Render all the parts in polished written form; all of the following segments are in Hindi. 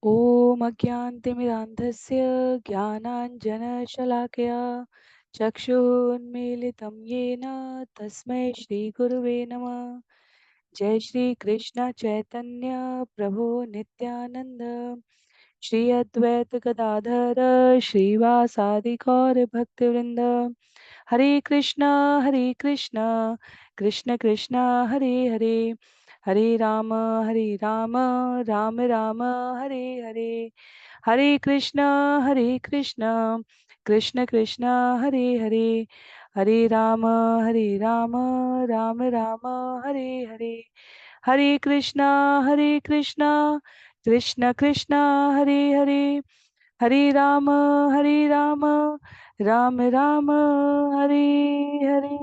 ॐ अज्ञानतिमिरान्धस्य ज्ञानाञ्जनशलाकया चक्षुरुन्मीलितं येन तस्मै श्रीगुरुवे नमः। जय श्री कृष्ण चैतन्य प्रभु नित्यानंद श्री अद्वैत गदाधर श्रीवासादि गौर भक्तवृंद। हरे कृष्णा कृष्ण कृष्ण हरे हरे, हरे राम राम राम हरे हरे, हरे कृष्णा कृष्ण कृष्ण हरे हरे, हरे राम राम राम हरे हरे, हरे कृष्णा कृष्ण कृष्ण हरे हरे, हरे राम राम राम हरे हरे।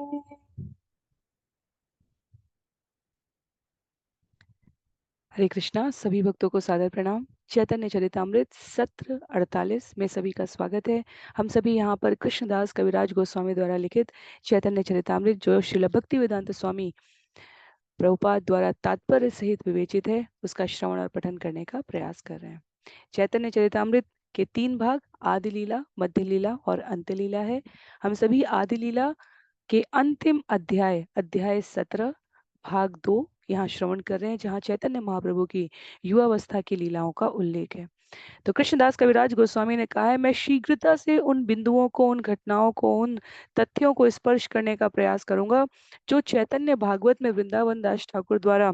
हरे कृष्णा। सभी भक्तों को सादर प्रणाम। चैतन्य चरितामृत सत्र 48 में सभी का स्वागत है। हम सभी यहाँ पर कृष्णदास कविराज गोस्वामी द्वारा लिखित चैतन्य चरितामृत, जो श्रील भक्ति वेदांत स्वामी प्रभुपाद द्वारा तात्पर्य सहित विवेचित है, उसका श्रवण और पठन करने का प्रयास कर रहे हैं। चैतन्य चरितामृत के 3 भाग आदि लीला, मध्य लीला और अंत लीला है। हम सभी आदि लीला के अंतिम अध्याय अध्याय 17 भाग 2 यहाँ श्रवण कर रहे हैं, जहाँ चैतन्य महाप्रभु की युवावस्था की लीलाओं का उल्लेख है। तो कृष्णदास कविराज गोस्वामी ने कहा है, मैं शीघ्रता से उन बिंदुओं को, उन घटनाओं को, उन तथ्यों को स्पर्श करने का प्रयास करूंगा जो चैतन्य भागवत में वृंदावन दास ठाकुर द्वारा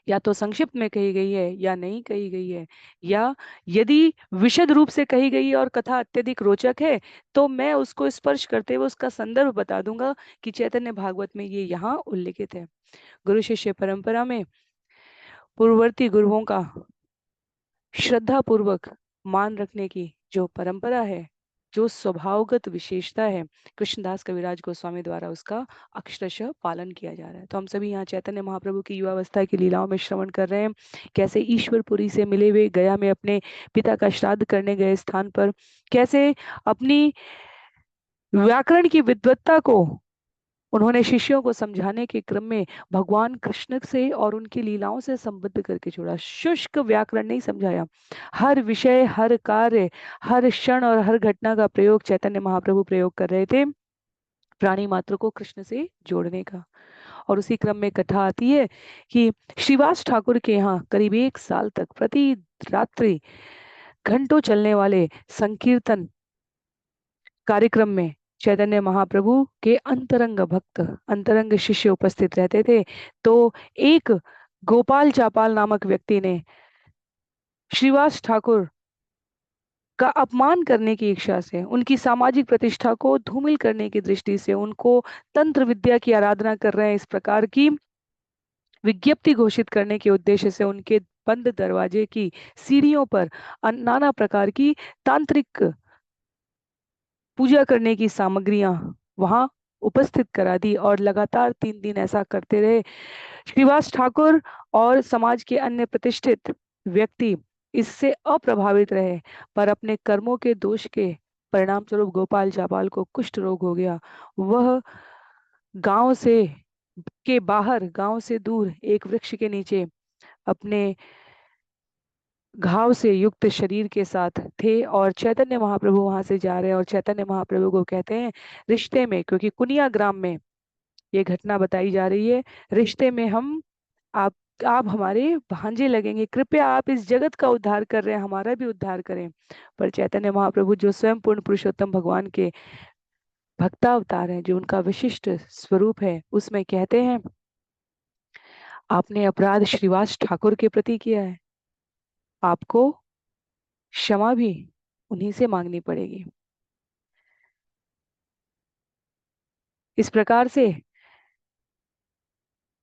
या तो संक्षिप्त में कही गई है या नहीं कही गई है, या यदि विशद रूप से कही गई है और कथा अत्यधिक रोचक है तो मैं उसको स्पर्श करते हुए उसका संदर्भ बता दूंगा कि चैतन्य भागवत में ये यहाँ उल्लेखित है। गुरु शिष्य परंपरा में पूर्ववर्ती गुरुओं का श्रद्धा पूर्वक मान रखने की जो परंपरा है, जो स्वभावगत विशेषता है, कृष्णदास कविराज गोस्वामी द्वारा उसका अक्षरशः पालन किया जा रहा है। तो हम सभी यहाँ चैतन्य महाप्रभु की युवावस्था की लीलाओं में श्रवण कर रहे हैं, कैसे ईश्वरपुरी से मिले हुए गया में अपने पिता का श्राद्ध करने गए स्थान पर कैसे अपनी व्याकरण की विद्वत्ता को उन्होंने शिष्यों को समझाने के क्रम में भगवान कृष्ण से और उनकी लीलाओं से संबद्ध करके जोड़ा। शुष्क व्याकरण नहीं समझाया, हर विषय, हर कार्य, हर क्षण और हर घटना का प्रयोग चैतन्य महाप्रभु प्रयोग कर रहे थे प्राणी मात्र को कृष्ण से जोड़ने का। और उसी क्रम में कथा आती है कि श्रीवास ठाकुर के यहाँ करीब 1 साल तक प्रति रात्रि घंटों चलने वाले संकीर्तन कार्यक्रम में चैतन्य महाप्रभु के अंतरंग भक्त, अंतरंग शिष्य उपस्थित रहते थे। तो एक गोपाल चापाल नामक व्यक्ति ने श्रीवास ठाकुर का अपमान करने की इच्छा से, उनकी सामाजिक प्रतिष्ठा को धूमिल करने की दृष्टि से उनको तंत्र विद्या की आराधना कर रहे हैं, इस प्रकार की विज्ञप्ति घोषित करने के उद्देश्य से उनके बंद दरवाजे की सीढ़ियों पर नाना प्रकार की तांत्रिक पूजा करने की सामग्रियां वहां उपस्थित करा दी और लगातार 3 दिन ऐसा करते रहे। श्रीवास ठाकुर और समाज के अन्य प्रतिष्ठित व्यक्ति इससे अप्रभावित रहे, पर अपने कर्मों के दोष के परिणाम स्वरूप गोपाल जापाल को कुष्ठ रोग हो गया। वह गांव से के बाहर, गांव से दूर एक वृक्ष के नीचे अपने घाव से युक्त शरीर के साथ थे और चैतन्य महाप्रभु वहां से जा रहे हैं और चैतन्य महाप्रभु को कहते हैं, रिश्ते में, क्योंकि कुनिया ग्राम में ये घटना बताई जा रही है, रिश्ते में हम आप आप हमारे भांजे लगेंगे, कृपया आप इस जगत का उद्धार कर रहे हैं, हमारा भी उद्धार करें। पर चैतन्य महाप्रभु जो स्वयं पूर्ण पुरुषोत्तम भगवान के भक्तावतार हैं, जो उनका विशिष्ट स्वरूप है, उसमें कहते हैं, आपने अपराध श्रीवास ठाकुर के प्रति किया है, आपको क्षमा भी उन्हीं से मांगनी पड़ेगी। इस प्रकार से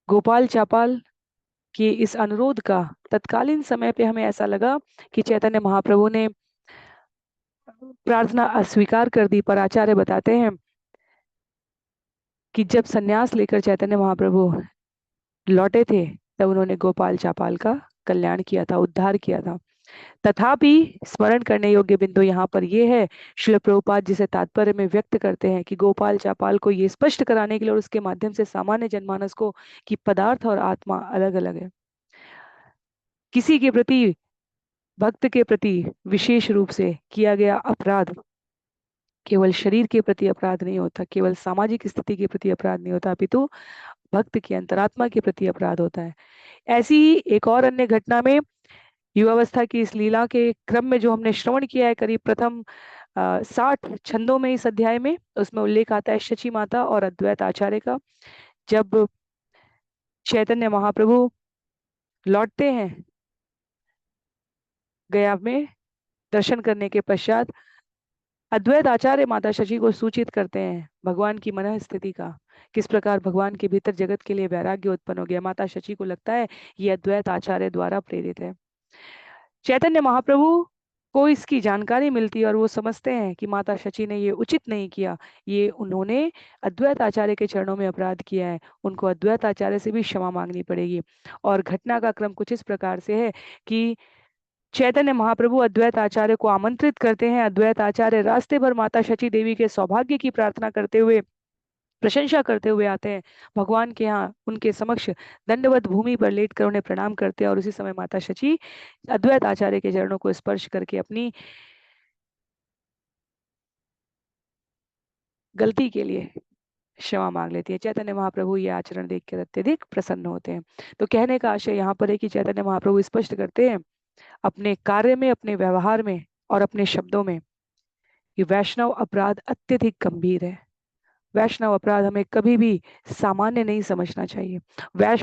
गोपाल चापाल के इस अनुरोध का तत्कालीन समय पे हमें ऐसा लगा कि चैतन्य महाप्रभु ने प्रार्थना अस्वीकार कर दी, पर आचार्य बताते हैं कि जब सन्यास लेकर चैतन्य महाप्रभु लौटे थे तब उन्होंने गोपाल चापाल का कल्याण किया था, उद्धार किया था। तथापि स्मरण करने योग्य बिंदु यहाँ पर यह है, श्रील प्रभुपाद जिसे तात्पर्य में व्यक्त करते हैं कि गोपाल चापाल को ये स्पष्ट कराने के लिए और उसके माध्यम से सामान्य जनमानस को कि पदार्थ और आत्मा अलग अलग है। किसी के प्रति भक्त के प्रति विशेष रूप से किया गया अपराध केवल शरीर के प्रति अपराध नहीं होता, केवल सामाजिक स्थिति के प्रति अपराध नहीं होता, अपितु भक्त की अंतरात्मा के प्रति अपराध होता है। ऐसी ही एक और अन्य घटना में युवावस्था की इस लीला के क्रम में जो हमने श्रवण किया है करीब प्रथम 60 छंदों में इस अध्याय में, उसमें उल्लेख आता है शची माता और अद्वैत आचार्य का। जब चैतन्य महाप्रभु लौटते हैं गया में दर्शन करने के पश्चात, अद्वैत आचार्य माता शची को सूचित करते हैं भगवान की मन स्थिति का, किस प्रकार भगवान के भीतर जगत के लिए वैराग्य उत्पन्न हो गया। माता शची को लगता है ये अद्वैत आचार्य द्वारा प्रेरित है। चैतन्य महाप्रभु को इसकी जानकारी मिलती है और वो समझते हैं कि माता शची ने ये उचित नहीं किया, ये उन्होंने अद्वैत आचार्य के चरणों में अपराध किया है, उनको अद्वैत आचार्य से भी क्षमा मांगनी पड़ेगी। और घटना का क्रम कुछ इस प्रकार से है कि चैतन्य महाप्रभु अद्वैत आचार्य को आमंत्रित करते हैं। अद्वैत आचार्य रास्ते भर माता शची देवी के सौभाग्य की प्रार्थना करते हुए, प्रशंसा करते हुए आते हैं भगवान के यहाँ, उनके समक्ष दंडवत भूमि पर लेटकर उन्हें प्रणाम करते हैं। और उसी समय माता शची अद्वैत आचार्य के चरणों को स्पर्श करके अपनी गलती के लिए क्षमा मांग लेती है। चैतन्य महाप्रभु ये आचरण देखकर अत्यधिक प्रसन्न होते हैं। तो कहने का आशय यहाँ पर है कि चैतन्य महाप्रभु स्पष्ट करते हैं अपने कार्य में, अपने व्यवहार में और अपने शब्दों में कि वैष्णव अपराध अत्यधिक गंभीर है। वैष्णव अपराध हमें कभी भी सामान्य नहीं समझना चाहिए।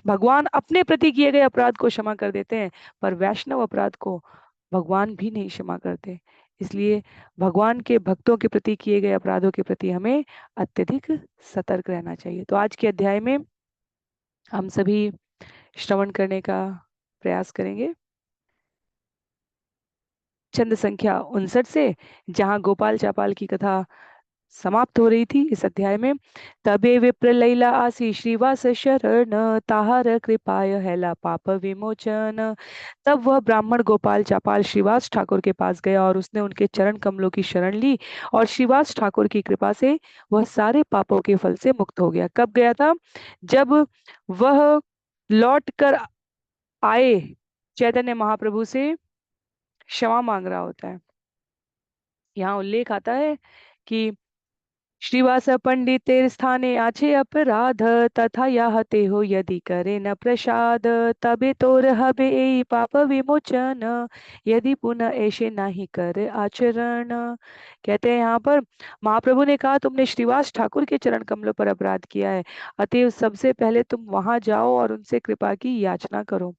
भगवान अपने प्रति किए गए अपराध को क्षमा कर देते हैं, पर वैष्णव अपराध को भगवान भी नहीं क्षमा करते। इसलिए भगवान के भक्तों के प्रति किए गए अपराधों के प्रति हमें अत्यधिक सतर्क रहना चाहिए। तो आज के अध्याय में हम सभी श्रवण करने का प्रयास करेंगे छंद संख्या 59 से, जहाँ गोपाल चापाल की कथा समाप्त हो रही थी इस अध्याय में। तबे विप्र लैला आसी श्रीवास शरण, ताहार कृपाय हैला पाप विमोचन। तब वह ब्राह्मण गोपाल चापाल श्रीवास ठाकुर के पास गया और उसने उनके चरण कमलों की शरण ली, और श्रीवास ठाकुर की कृपा से वह सारे पापों के फल से मुक्त हो गया। कब गया था? जब वह लौट कर आए, चैतन्य महाप्रभु से क्षमा मांग रहा होता है। यहाँ उल्लेख आता है कि श्रीवास पंडितेर स्थाने आछे अपराध, तथा याहते हो यदि करे न प्रसाद। तबे तोर हबे ए पाप विमोचन, यदि पुनः ऐसे नहीं कर आचरण। कहते हैं यहाँ पर महाप्रभु ने कहा तुमने श्रीवास ठाकुर के चरण कमलों पर अपराध किया है, अतएव सबसे पहले तुम वहां जाओ और उनसे कृपा की याचना करो।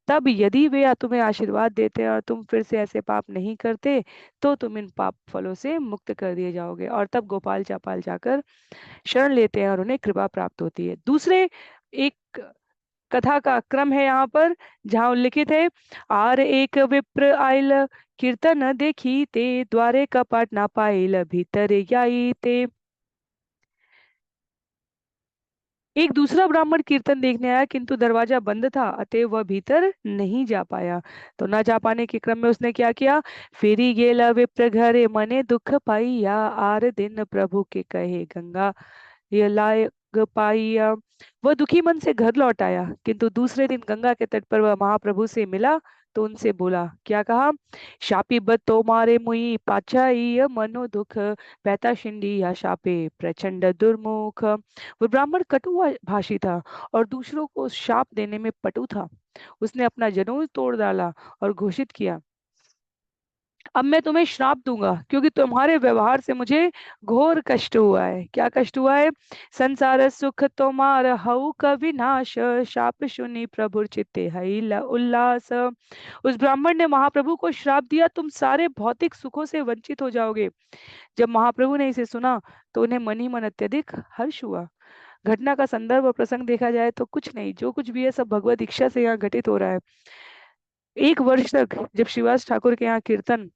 तब यदि वे तुम्हें आशीर्वाद देते हैं और तुम फिर से ऐसे पाप नहीं करते, तो तुम इन पाप फलों से मुक्त कर दिए जाओगे। और तब गोपाल चापाल जाकर शरण लेते हैं और उन्हें कृपा प्राप्त होती है। दूसरे एक कथा का क्रम है यहाँ पर, जहाँ उल्लिखित है आर एक विप्र आयल, कीर्तन देखी ते, द्वारे कपाट ना पाइल, भीतर आई ते। एक दूसरा ब्राह्मण कीर्तन देखने आया, किंतु दरवाजा बंद था, अतः वह भीतर नहीं जा पाया। तो न जा पाने के क्रम में उसने क्या किया? फेरी गेला विप्र घरे, मने दुख पाइया, आर दिन प्रभु के कहे गंगा ये लायक पाइया। वह दुखी मन से घर लौट आया, किंतु दूसरे दिन गंगा के तट पर वह महाप्रभु से मिला तो उनसे बोला, क्या कहा? शापी बत तो मारे मुई पाचाई, मनो दुख पैता शिंडी या शापे प्रचंड दुर्मुख। वो ब्राह्मण कटु भाषी था और दूसरों को शाप देने में पटु था। उसने अपना जनेऊ तोड़ डाला और घोषित किया, अब मैं तुम्हें श्राप दूंगा, क्योंकि तुम्हारे व्यवहार से मुझे घोर कष्ट हुआ है। क्या कष्ट हुआ है? संसार सुख तुम्हार हऊ कवि नाश, शाप सुनी प्रभु चित्ते हई उल्लास। उस ब्राह्मण ने महाप्रभु को श्राप दिया, तुम सारे भौतिक सुखों से वंचित हो जाओगे। जब महाप्रभु ने इसे सुना तो उन्हें मन ही मन अत्यधिक हर्ष हुआ। घटना का संदर्भ और प्रसंग देखा जाए तो कुछ नहीं, जो कुछ भी है सब भगवत इच्छा से यहाँ घटित हो रहा है। एक वर्ष तक जब श्रीवास ठाकुर के यहाँ कीर्तन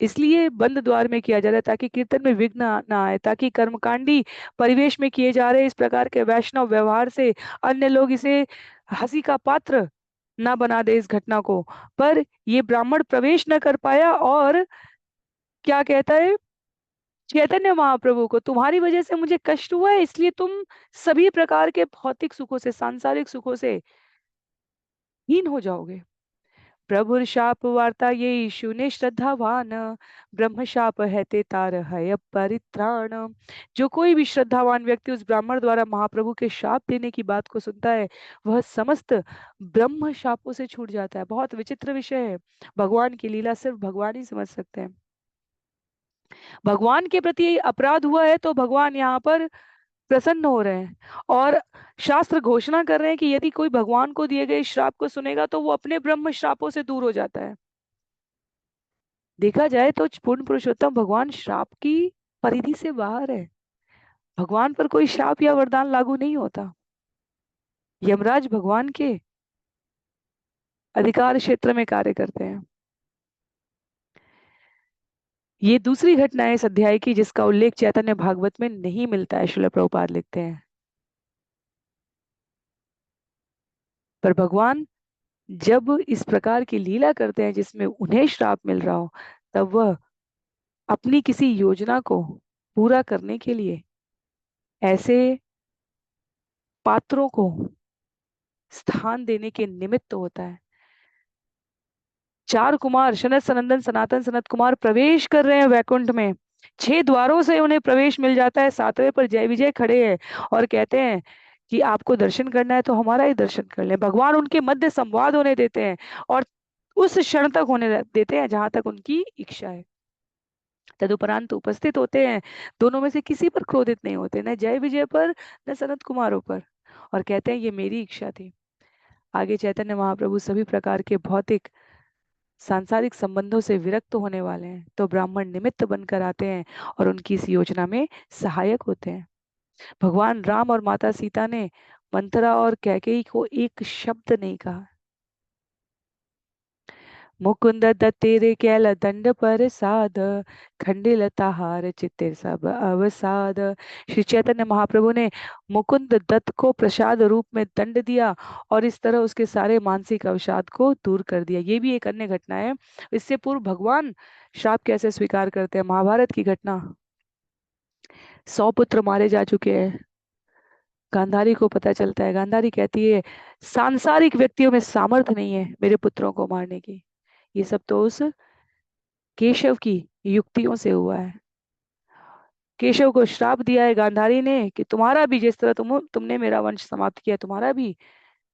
इसलिए बंद द्वार में किया जा रहा है ताकि कीर्तन में विघ्न ना आए, ताकि कर्मकांडी परिवेश में किए जा रहे इस प्रकार के वैष्णव व्यवहार से अन्य लोग इसे हंसी का पात्र ना बना दे इस घटना को। पर ये ब्राह्मण प्रवेश न कर पाया और क्या कहता है चैतन्य महाप्रभु को, तुम्हारी वजह से मुझे कष्ट हुआ है, इसलिए तुम सभी प्रकार के भौतिक सुखों से, सांसारिक सुखों से हीन हो जाओगे। प्रभुर शाप वार्ता ये यीशु ने श्रद्धावान, ब्रह्म शाप है ते तार है परित्राण। जो कोई भी श्रद्धावान व्यक्ति उस ब्राह्मण द्वारा महाप्रभु के शाप देने की बात को सुनता है, वह समस्त ब्रह्म शापों से छूट जाता है। बहुत विचित्र विषय है। भगवान की लीला सिर्फ भगवान ही समझ सकते हैं। भगवान के प्रति अपराध हुआ है तो भगवान यहाँ पर प्रसन्न हो रहे हैं, और शास्त्र घोषणा कर रहे हैं कि यदि कोई भगवान को दिए गए श्राप को सुनेगा तो वो अपने ब्रह्म श्रापों से दूर हो जाता है। देखा जाए तो पूर्ण पुरुषोत्तम भगवान श्राप की परिधि से बाहर है। भगवान पर कोई शाप या वरदान लागू नहीं होता। यमराज भगवान के अधिकार क्षेत्र में कार्य करते हैं। ये दूसरी घटना है इस अध्याय की जिसका उल्लेख चैतन्य भागवत में नहीं मिलता है, श्रील प्रभुपाद लिखते हैं। पर भगवान जब इस प्रकार की लीला करते हैं जिसमें उन्हें श्राप मिल रहा हो, तब वह अपनी किसी योजना को पूरा करने के लिए ऐसे पात्रों को स्थान देने के निमित्त होता है। चार कुमार सनत सनंदन सनातन सनत कुमार प्रवेश कर रहे हैं वैकुंठ में। 6 द्वारों से उन्हें प्रवेश मिल जाता है। 7वें पर जय विजय खड़े हैं और कहते हैं कि आपको दर्शन करना है तो हमारा ही दर्शन कर लें। भगवान उनके मध्य संवाद होने देते हैं और उस क्षण तक होने देते हैं जहां तक उनकी इच्छा है। तदुपरांत उपस्थित होते हैं। दोनों में से किसी पर क्रोधित नहीं होते, न जय विजय पर न सनत कुमारों पर, और कहते हैं ये मेरी इच्छा थी। आगे चैतन्य महाप्रभु सभी प्रकार के भौतिक सांसारिक संबंधों से विरक्त होने वाले हैं तो ब्राह्मण निमित्त बनकर आते हैं और उनकी इस योजना में सहायक होते हैं। भगवान राम और माता सीता ने मंथरा और कैकेयी को एक शब्द नहीं कहा। मुकुंद दत्तेरे कैल दंड पर साध, खंडिल ताहार चित्ते सब अवसाद। श्री चैतन्य महाप्रभु ने मुकुंद दत्त को प्रसाद रूप में दंड दिया और इस तरह उसके सारे मानसिक अवसाद को दूर कर दिया। ये भी एक अन्य घटना है। इससे पूर्व भगवान श्राप कैसे स्वीकार करते हैं, महाभारत की घटना। 100 पुत्र मारे जा चुके हैं। गांधारी को पता चलता है। गांधारी कहती है सांसारिक व्यक्तियों में सामर्थ्य नहीं है मेरे पुत्रों को मारने की। ये सब तो उस केशव की युक्तियों से हुआ है। केशव को श्राप दिया है गांधारी ने कि तुम्हारा भी, जिस तरह तुमने मेरा वंश समाप्त किया, तुम्हारा भी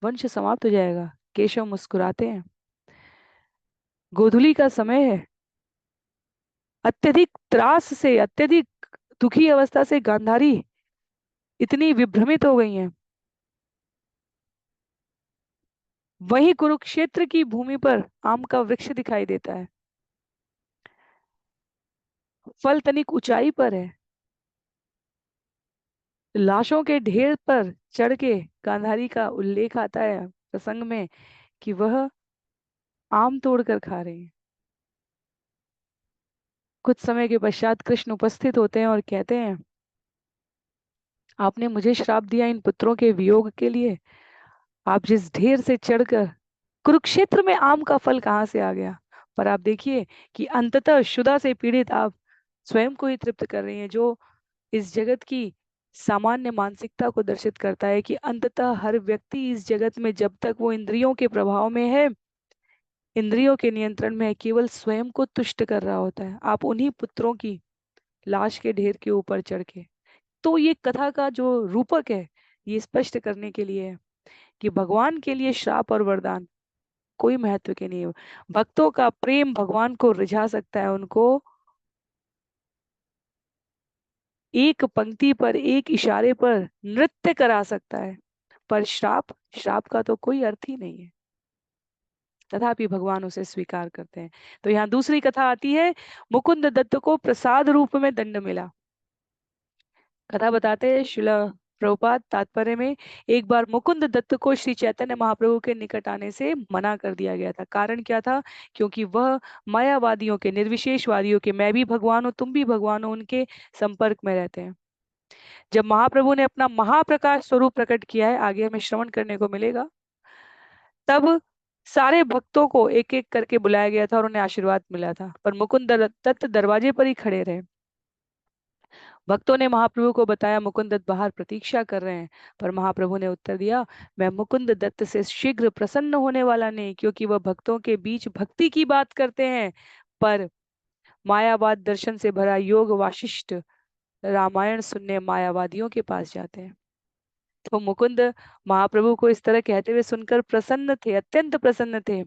वंश समाप्त हो जाएगा। केशव मुस्कुराते हैं। गोधूली का समय है। अत्यधिक त्रास से, अत्यधिक दुखी अवस्था से गांधारी इतनी विभ्रमित हो गई हैं। वहीं कुरुक्षेत्र की भूमि पर आम का वृक्ष दिखाई देता है। फल तनिक ऊंचाई पर है। लाशों के ढेर पर चढ़ के गांधारी का उल्लेख आता है प्रसंग में कि वह आम तोड़कर खा रही है। कुछ समय के पश्चात कृष्ण उपस्थित होते हैं और कहते हैं आपने मुझे श्राप दिया इन पुत्रों के वियोग के लिए। आप जिस ढेर से चढ़कर, कुरुक्षेत्र में आम का फल कहाँ से आ गया। पर आप देखिए कि अंततः क्षुधा से पीड़ित आप स्वयं को ही तृप्त कर रही हैं, जो इस जगत की सामान्य मानसिकता को दर्शित करता है कि अंततः हर व्यक्ति इस जगत में जब तक वो इंद्रियों के प्रभाव में है, इंद्रियों के नियंत्रण में है, केवल स्वयं को तुष्ट कर रहा होता है। आप उन्हीं पुत्रों की लाश के ढेर के ऊपर चढ़ के, तो ये कथा का जो रूपक है ये स्पष्ट करने के लिए है कि भगवान के लिए श्राप और वरदान कोई महत्व के नहीं है। भक्तों का प्रेम भगवान को रिझा सकता है, उनको एक पंक्ति पर, एक इशारे पर नृत्य करा सकता है। पर श्राप, श्राप का तो कोई अर्थ ही नहीं है। तथापि भगवान उसे स्वीकार करते हैं। तो यहाँ दूसरी कथा आती है, मुकुंद दत्त को प्रसाद रूप में दंड मिला। कथा बताते हैं शिला प्रभुपाद तात्पर्य में, एक बार मुकुंद दत्त को श्री चैतन्य महाप्रभु के निकट आने से मना कर दिया गया था। कारण क्या था? क्योंकि वह मायावादियों के, निर्विशेषवादियों के, मैं भी भगवान हूँ तुम भी भगवान हो, उनके संपर्क में रहते हैं। जब महाप्रभु ने अपना महाप्रकाश स्वरूप प्रकट किया है, आगे हमें श्रवण करने को मिलेगा, तब सारे भक्तों को एक एक करके बुलाया गया था और उन्हें आशीर्वाद मिला था। पर मुकुंद दत्त दरवाजे पर ही खड़े रहे। भक्तों ने महाप्रभु को बताया मुकुंद दत्त बाहर प्रतीक्षा कर रहे हैं। पर महाप्रभु ने उत्तर दिया, मैं मुकुंद दत्त से शीघ्र प्रसन्न होने वाला नहीं, क्योंकि वह भक्तों के बीच भक्ति की बात करते हैं, पर मायावाद दर्शन से भरा योग वाशिष्ठ रामायण सुनने मायावादियों के पास जाते हैं। तो मुकुंद महाप्रभु को इस तरह कहते हुए सुनकर प्रसन्न थे, अत्यंत प्रसन्न थे।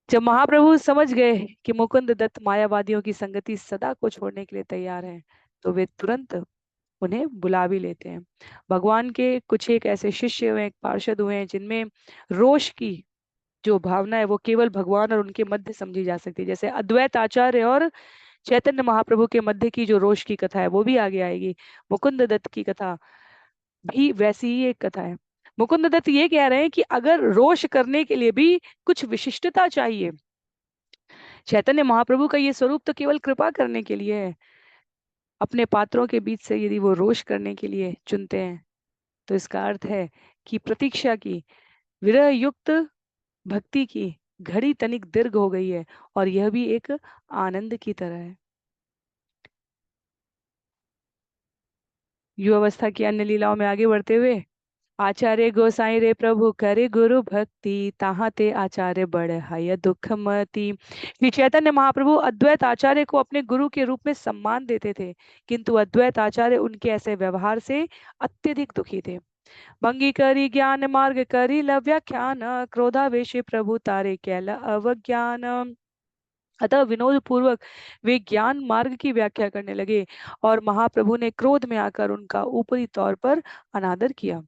जब महाप्रभु समझ गए कि मुकुंद दत्त मायावादियों की संगति सदा को छोड़ने के लिए तैयार हैं, तो वे तुरंत उन्हें बुला भी लेते हैं। भगवान के कुछ एक ऐसे शिष्य हुए, एक पार्षद हुए हैं, जिनमें रोष की जो भावना है वो केवल भगवान और उनके मध्य समझी जा सकती है। जैसे अद्वैत आचार्य और चैतन्य महाप्रभु के मध्य की जो रोष की कथा है वो भी आगे आएगी। मुकुंद दत्त की कथा भी वैसी ही एक कथा है। मुकुंद दत्त ये कह रहे हैं कि अगर रोष करने के लिए भी कुछ विशिष्टता चाहिए, चैतन्य महाप्रभु का ये स्वरूप तो केवल कृपा करने के लिए है। अपने पात्रों के बीच से यदि वो रोष करने के लिए चुनते हैं, तो इसका अर्थ है कि प्रतीक्षा की, विरह युक्त भक्ति की घड़ी तनिक दीर्घ हो गई है, और यह भी एक आनंद की तरह है। युवावस्था की अन्य लीलाओं में आगे बढ़ते हुए, आचार्य गोसाई रे प्रभु करे गुरु भक्ति, ताहा ते आचार्य बड़ हय दुख मति। श्री चैतन्य महाप्रभु अद्वैत आचार्य को अपने गुरु के रूप में सम्मान देते थे, किंतु अद्वैत आचार्य उनके ऐसे व्यवहार से अत्यधिक दुखी थे। भंगी करी ज्ञान मार्ग करी लव्याख्यान, क्रोधावेश प्रभु तारे कैल अवज्ञान। अतः विनोद पूर्वक वे ज्ञान मार्ग की व्याख्या करने लगे, और महाप्रभु ने क्रोध में आकर उनका ऊपरी तौर पर अनादर किया।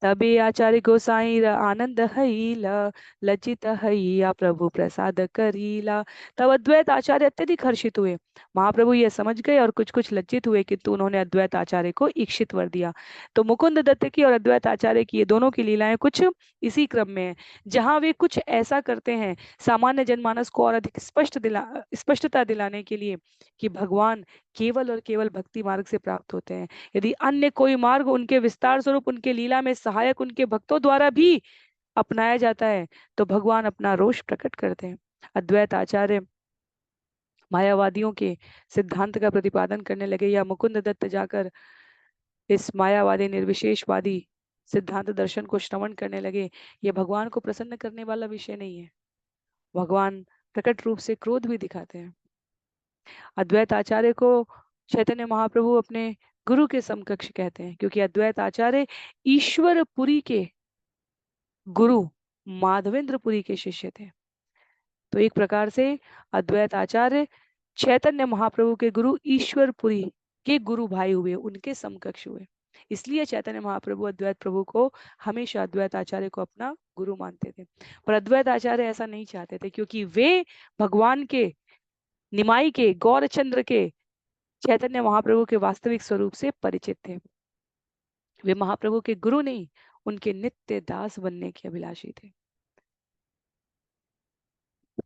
तबे आचार्य गोसाई आनंद हईला, लज्जित हईया प्रभु प्रसाद करीला। तब अद्वैत आचार्य अत्यधिक हर्षित हुए। महाप्रभु यह समझ गए और कुछ कुछ लज्जित हुए, किंतु उन्होंने अद्वैत आचार्य को ईक्षित वर दिया। तो मुकुंद दत्त की और अद्वैत आचार्य की ये दोनों की लीलाएं कुछ इसी क्रम में है, जहां वे कुछ ऐसा करते हैं सामान्य जनमानस को और अधिक स्पष्टता दिलाने के लिए कि भगवान केवल और केवल भक्ति मार्ग से प्राप्त होते हैं। यदि अन्य कोई मार्ग उनके विस्तार स्वरूप, उनके लीला में सहायक उनके भक्तों द्वारा भी अपनाया जाता है, तो भगवान अपना रोष प्रकट करते हैं। अद्वैत आचार्य मायावादियों के सिद्धांत का प्रतिपादन करने लगे, या मुकुंद दत्त जाकर इस मायावादी निर्विशेषवादी सिद्धांत दर्शन को श्रवण करने लगे, ये भगवान को प्रसन्न करने वाला विषय नहीं है। भगवान प्रकट रूप से क्रोध भी दिखाते हैं। अद्वैत आचार्य को चैतन्य महाप्रभु अपने गुरु के समकक्ष कहते हैं, क्योंकि अद्वैत आचार्य ईश्वरपुरी के गुरु माधवेंद्रपुरी के शिष्य थे। तो एक प्रकार से अद्वैत आचार्य चैतन्य महाप्रभु के गुरु ईश्वरपुरी के गुरु भाई हुए, उनके समकक्ष हुए। इसलिए चैतन्य महाप्रभु अद्वैत प्रभु को हमेशा अद्वैत आचार्य को अपना गुरु मानते थे। पर अद्वैत आचार्य ऐसा नहीं चाहते थे, क्योंकि वे भगवान के, निमाई के, गौरचंद्र के, चैतन्य महाप्रभु के वास्तविक स्वरूप से परिचित थे। वे महाप्रभु के गुरु नहीं, उनके नित्य दास बनने के अभिलाषी थे।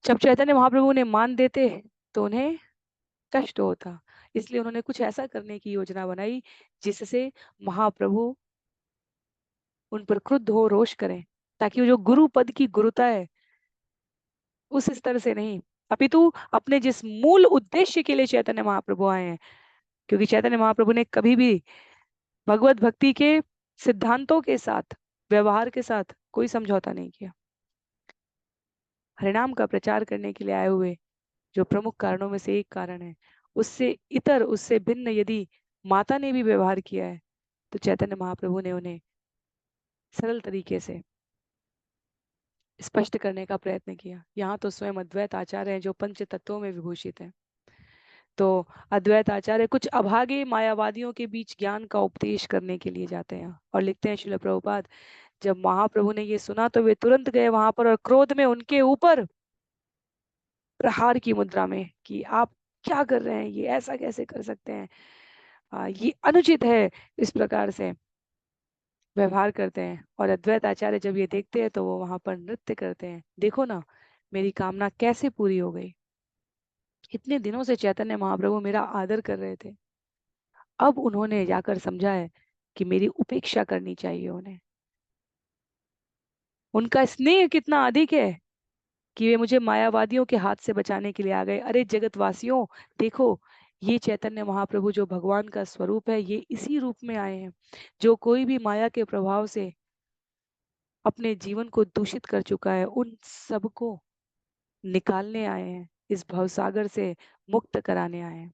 जब चैतन्य महाप्रभु ने मान देते तो उन्हें कष्ट होता, इसलिए उन्होंने कुछ ऐसा करने की योजना बनाई जिससे महाप्रभु उन पर क्रुद्ध हो, रोष करें, ताकि वो जो गुरु पद की गुरुता है उस स्तर से नहीं, अपितु अपने जिस मूल उद्देश्य के लिए चैतन्य महाप्रभु आए हैं। क्योंकि चैतन्य महाप्रभु ने कभी भी भगवत भक्ति के सिद्धांतों के साथ, व्यवहार के साथ कोई समझौता नहीं किया। हरिनाम का प्रचार करने के लिए आए हुए जो प्रमुख कारणों में से एक कारण है, उससे इतर, उससे भिन्न यदि माता ने भी व्यवहार किया है, तो चैतन्य महाप्रभु ने उन्हें सरल तरीके से स्पष्ट करने का प्रयत्न किया। यहाँ तो स्वयं अद्वैत आचार्य हैं जो पंच तत्वों में विभूषित हैं। तो अद्वैत आचार्य कुछ अभागे मायावादियों के बीच ज्ञान का उपदेश करने के लिए जाते हैं, और लिखते हैं श्रील प्रभुपाद, जब महाप्रभु ने ये सुना तो वे तुरंत गए वहां पर और क्रोध में उनके ऊपर प्रहार की मुद्रा में कि आप क्या कर रहे हैं, ये ऐसा कैसे कर सकते हैं, ये अनुचित है, इस प्रकार से व्यवहार करते हैं। और अद्वैत आचार्य जब ये देखते हैं तो वो वहां पर नृत्य करते हैं, देखो ना मेरी कामना कैसे पूरी हो गई। इतने दिनों से चैतन्य महाप्रभु मेरा आदर कर रहे थे, अब उन्होंने जाकर समझा है कि मेरी उपेक्षा करनी चाहिए उन्हें। उनका स्नेह कितना अधिक है कि वे मुझे मायावादियों के हाथ से बचाने के लिए आ गए। अरे जगतवासियों देखो, ये चैतन्य महाप्रभु जो भगवान का स्वरूप है, ये इसी रूप में आए हैं। जो कोई भी माया के प्रभाव से अपने जीवन को दूषित कर चुका है, उन सबको निकालने आए हैं, इस भवसागर से मुक्त कराने आए हैं।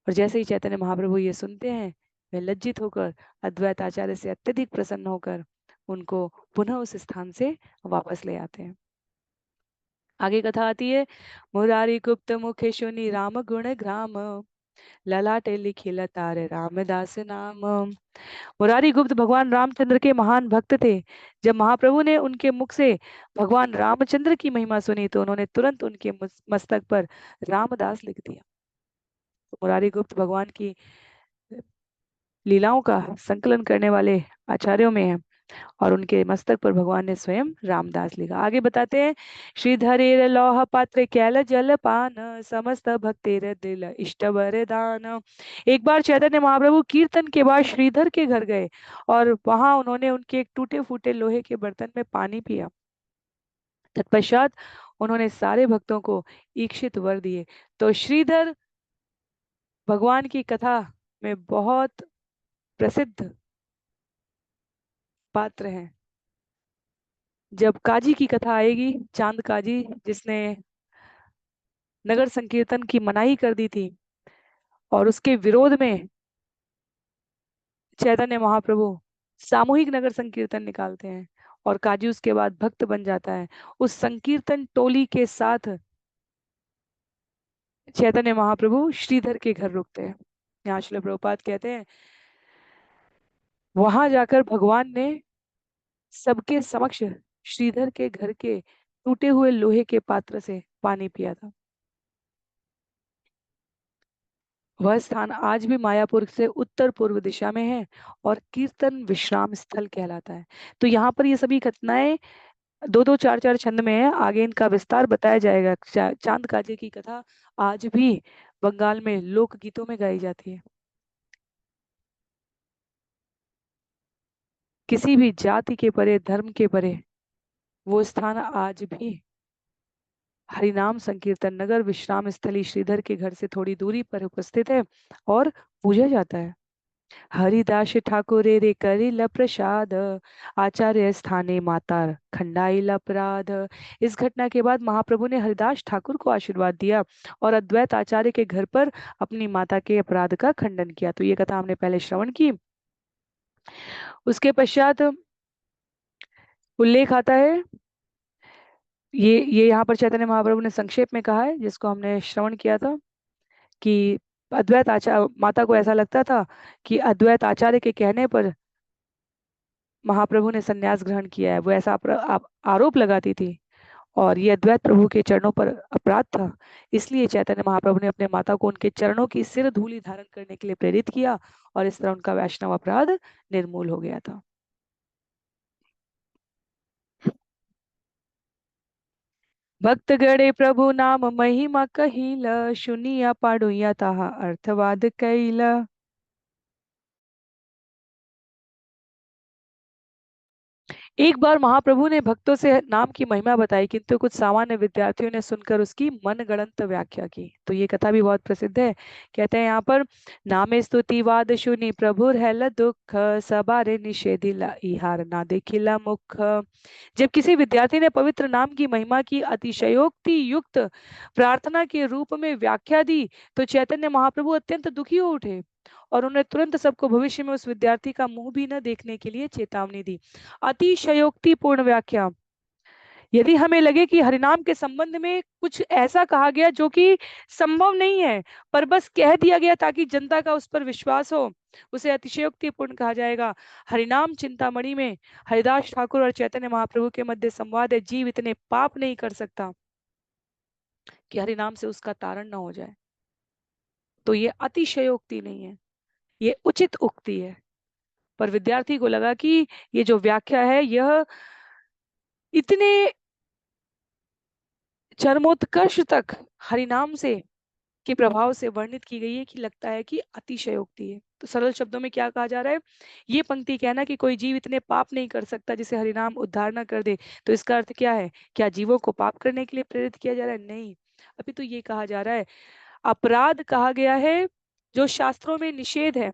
और जैसे ही चैतन्य महाप्रभु ये सुनते हैं, वे लज्जित होकर अद्वैत आचार्य से अत्यधिक प्रसन्न होकर उनको पुनः उस स्थान से वापस ले आते हैं। आगे कथा आती है, मुरारी गुप्त मुखे सुनी राम गुण ग्राम, ललाटे लिखी लतार रामदास नाम। मुरारी गुप्त भगवान रामचंद्र के महान भक्त थे। जब महाप्रभु ने उनके मुख से भगवान रामचंद्र की महिमा सुनी तो उन्होंने तुरंत उनके मस्तक पर रामदास लिख दिया। तो मुरारी गुप्त भगवान की लीलाओं का संकलन करने वाले आचार्यों में है, और उनके मस्तक पर भगवान ने स्वयं रामदास लिखा। आगे बताते हैं, श्रीधरेर लौह पात्र कैल जल पान, समस्त भक्तेर दिल इष्ट वरदान। एक बार चैतन्य महाप्रभु कीर्तन के बाद श्रीधर के घर गए और वहां उन्होंने उनके एक टूटे फूटे लोहे के बर्तन में पानी पिया। तत्पश्चात उन्होंने सारे भक्तों को ईक्षित वर दिए। तो श्रीधर भगवान की कथा में बहुत प्रसिद्ध पात्र हैं। जब काजी की कथा आएगी, चांद काजी जिसने नगर संकीर्तन की मनाही कर दी थी और उसके विरोध में चैतन्य महाप्रभु सामूहिक नगर संकीर्तन निकालते हैं और काजी उसके बाद भक्त बन जाता है, उस संकीर्तन टोली के साथ चैतन्य महाप्रभु श्रीधर के घर रुकते हैं। यहाँ श्रील प्रभुपाद कहते हैं, वहां जाकर भगवान ने सबके समक्ष श्रीधर के घर के टूटे हुए लोहे के पात्र से पानी पिया था। वह स्थान आज भी मायापुर से उत्तर पूर्व दिशा में है और कीर्तन विश्राम स्थल कहलाता है। तो यहाँ पर ये सभी घटनाएं दो दो चार चार छंद में है, आगे इनका विस्तार बताया जाएगा। चांद काजे की कथा आज भी बंगाल में लोक गीतों में गाई जाती है। किसी भी जाति के परे, धर्म के परे वो स्थान आज भी हरिनाम संकीर्तन नगर विश्राम स्थली श्रीधर के घर से थोड़ी दूरी पर उपस्थित है और पूजा जाता है। हरिदास ठाकुर रे करिल प्रसाद, आचार्य स्थाने माता खंडाइल अपराध। इस घटना के बाद महाप्रभु ने हरिदास ठाकुर को आशीर्वाद दिया और अद्वैत आचार्य के घर पर अपनी माता के अपराध का खंडन किया। तो ये कथा हमने पहले श्रवण की। उसके पश्चात उल्लेख आता है, ये यहाँ पर चैतन्य महाप्रभु ने संक्षेप में कहा है, जिसको हमने श्रवण किया था कि अद्वैत आचार्य, माता को ऐसा लगता था कि अद्वैत आचार्य के कहने पर महाप्रभु ने संन्यास ग्रहण किया है, वो ऐसा आरोप लगाती थी और ये अद्वैत प्रभु के चरणों पर अपराध था। इसलिए चैतन्य महाप्रभु ने अपने माता को उनके चरणों की सिर धूलि धारण करने के लिए प्रेरित किया और इस तरह उनका वैष्णव अपराध निर्मूल हो गया था। भक्त गणे प्रभु नाम महिमा कहिला, सुनिया पाडुया ताहा अर्थवाद कैला। एक बार महाप्रभु ने भक्तों से नाम की महिमा बताई, किंतु कुछ सामान्य विद्यार्थियों ने सुनकर उसकी मनगढ़ंत व्याख्या की। तो ये कथा भी बहुत प्रसिद्ध है। कहते हैं यहाँ पर, नामे स्तुतिवाद सुनी प्रभु हैल दुख, सबारे निषेधिला इहार ना देखिला मुख। जब किसी विद्यार्थी ने पवित्र नाम की महिमा की अतिशयोक्ति युक्त प्रार्थना के रूप में व्याख्या दी तो चैतन्य महाप्रभु अत्यंत दुखी हो उठे और उन्होंने तुरंत सबको भविष्य में उस विद्यार्थी का मुंह भी न देखने के लिए चेतावनी दी। अतिशयोक्तिपूर्ण व्याख्या, यदि हमें लगे कि हरिनाम के संबंध में कुछ ऐसा कहा गया जो कि संभव नहीं है पर बस कह दिया गया ताकि जनता का उस पर विश्वास हो, उसे अतिशयोक्तिपूर्ण कहा जाएगा। हरिनाम चिंतामणि में हरिदास ठाकुर और चैतन्य महाप्रभु के मध्य संवाद है, जीव इतने पाप नहीं कर सकता कि हरिनाम से उसका तारण न हो जाए। तो ये अतिशयोक्ति नहीं है, ये उचित उक्ति है। पर विद्यार्थी को लगा कि ये जो व्याख्या है यह इतने चरमोत्कर्ष तक हरिनाम से के प्रभाव से वर्णित की गई है कि लगता है कि अतिशयोक्ति है। तो सरल शब्दों में क्या कहा जा रहा है, ये पंक्ति कहना कि कोई जीव इतने पाप नहीं कर सकता जिसे हरिनाम उद्धार न कर दे, तो इसका अर्थ क्या है? क्या जीवों को पाप करने के लिए प्रेरित किया जा रहा है? नहीं, अभी तो ये कहा जा रहा है अपराध कहा गया है जो शास्त्रों में निषेध है।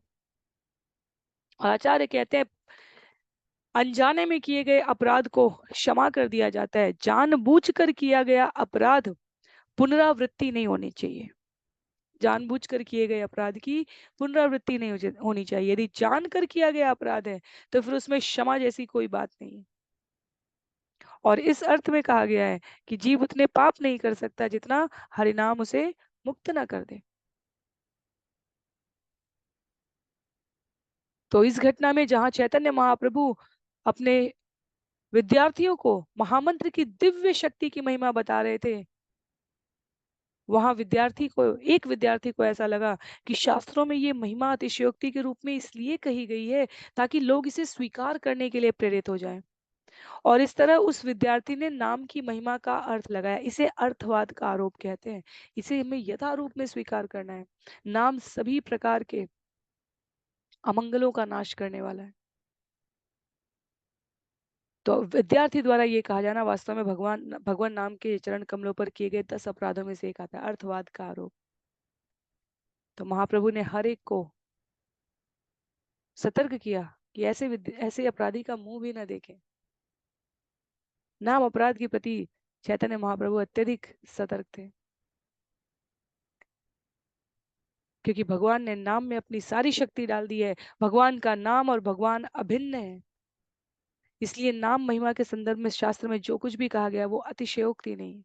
आचार्य कहते हैं अनजाने में किए गए अपराध को क्षमा कर दिया जाता है, जानबूझकर किया गया अपराध पुनरावृत्ति नहीं होनी चाहिए। जानबूझकर किए गए अपराध की पुनरावृत्ति नहीं होनी चाहिए। यदि जानकर किया गया अपराध है तो फिर उसमें क्षमा जैसी कोई बात नहीं है। और इस अर्थ में कहा गया है कि जीव उतने पाप नहीं कर सकता जितना हरिनाम उसे मुक्त ना कर दे। तो इस घटना में जहां चैतन्य महाप्रभु अपने विद्यार्थियों को महामंत्र की दिव्य शक्ति की महिमा बता रहे थे, वहां एक विद्यार्थी को ऐसा लगा कि शास्त्रों में ये महिमा अतिशयोक्ति के रूप में इसलिए कही गई है ताकि लोग इसे स्वीकार करने के लिए प्रेरित हो जाएं। और इस तरह उस विद्यार्थी ने नाम की महिमा का अर्थ लगाया। इसे अर्थवाद का आरोप कहते हैं। इसे हमें यथारूप में स्वीकार करना है। नाम सभी प्रकार के अमंगलों का नाश करने वाला है। तो विद्यार्थी द्वारा ये कहा जाना वास्तव में भगवान भगवान नाम के चरण कमलों पर किए गए 10 अपराधों में से एक आता है, अर्थवाद का आरोप। तो महाप्रभु ने हर एक को सतर्क किया कि ऐसे अपराधी का मुंह भी न देखें। नाम अपराध के प्रति चैतन्य महाप्रभु अत्यधिक सतर्क थे, क्योंकि भगवान ने नाम में अपनी सारी शक्ति डाल दी है। भगवान का नाम और भगवान अभिन्न है। इसलिए नाम महिमा के संदर्भ में शास्त्र में जो कुछ भी कहा गया वो अतिशयोक्ति नहीं,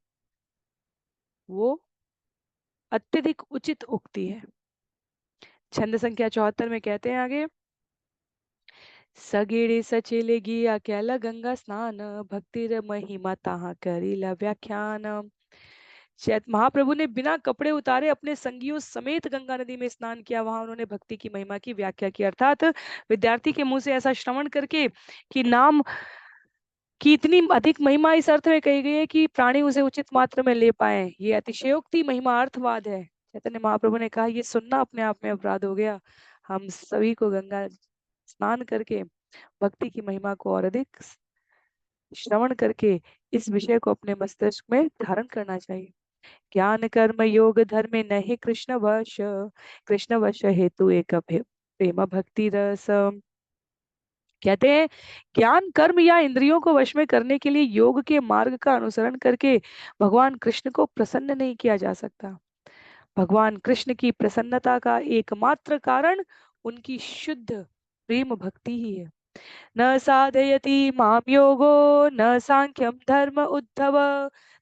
वो अत्यधिक उचित उक्ति है। छंद संख्या 74 में कहते हैं आगे, सगेड़े सचेले गिया कैला गंगा स्नान, भक्तिर महिमा ताहा करीला व्याख्यान। महाप्रभु ने बिना कपड़े उतारे अपने संगियों समेत गंगा नदी में स्नान किया। वहां उन्होंने भक्ति की महिमा की व्याख्या की। अर्थात विद्यार्थी के मुंह से ऐसा श्रवण करके कि नाम की इतनी अधिक महिमा इस अर्थ में कही गई है कि प्राणी उसे उचित मात्रा में ले पाए, ये अतिशयोक्ति महिमा अर्थवाद है। चैतन्य महाप्रभु ने कहा ये सुनना अपने आप में अपराध हो गया। हम सभी को गंगा स्नान करके भक्ति की महिमा को और अधिक श्रवण करके इस विषय को अपने मस्तिष्क में धारण करना चाहिए। ज्ञान कर्म योग धर्म नहीं कृष्ण वश हेतु एक प्रेम भक्ति रस। कहते हैं ज्ञान कर्म या इंद्रियों को वश में करने के लिए योग के मार्ग का अनुसरण करके भगवान कृष्ण को प्रसन्न नहीं किया जा सकता। भगवान कृष्ण की प्रसन्नता का एकमात्र कारण उनकी शुद्ध प्रेम भक्ति ही है। न साधयति माम योगो न सांख्यम धर्म उद्धव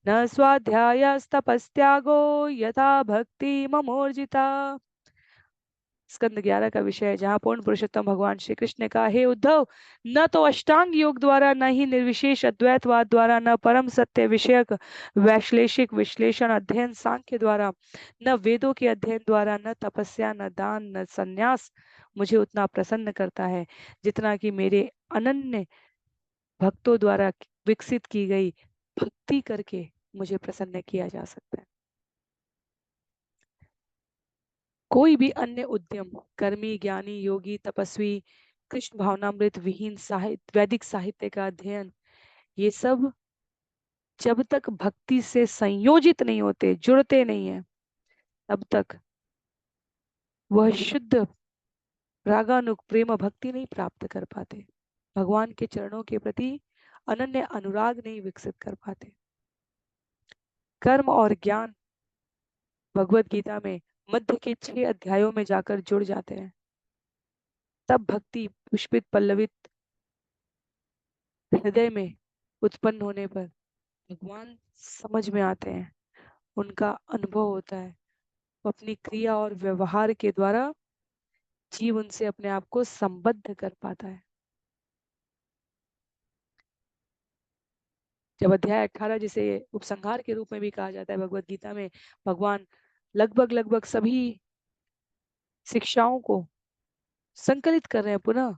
न स्वाध्यायस्तपस्त्यागो यथा भक्ति ममोर्जिता। स्कंद 11 का विषय है, जहाँ पूर्ण पुरुषोत्तम भगवान श्री कृष्ण ने कहा, हे उद्धव, न तो अष्टांग योग द्वारा, न ही निर्विशेष अद्वैतवाद द्वारा, न परम सत्य विषयक वैश्लेषिक विश्लेषण अध्ययन सांख्य द्वारा, न वेदों के अध्ययन द्वारा, न तपस्या, न दान, न संन्यास मुझे उतना प्रसन्न करता है जितना कि मेरे अनन्य भक्तों द्वारा विकसित की गई भक्ति करके मुझे प्रसन्न किया जा सकता है। कोई भी अन्य उद्यम, कर्मी, ज्ञानी, योगी, तपस्वी, कृष्ण भावनामृत विहीन साहित्य, वैदिक साहित्य का अध्ययन, ये सब जब तक भक्ति से संयोजित नहीं होते, जुड़ते नहीं है, तब तक वह शुद्ध रागानुग प्रेम भक्ति नहीं प्राप्त कर पाते, भगवान के चरणों के प्रति अनन्य अनुराग नहीं विकसित कर पाते। कर्म और ज्ञान भगवत गीता में मध्य के 6 अध्यायों में जाकर जुड़ जाते हैं, तब भक्ति पुष्पित पल्लवित हृदय में उत्पन्न होने पर भगवान समझ में आते हैं, उनका अनुभव होता है। वो अपनी क्रिया और व्यवहार के द्वारा जीव उनसे अपने आप को संबद्ध कर पाता है। जब अध्याय 18, जिसे उपसंहार के रूप में भी कहा जाता है भगवत गीता में, भगवान लगभग लगभग सभी शिक्षाओं को संकलित कर रहे हैं पुनः,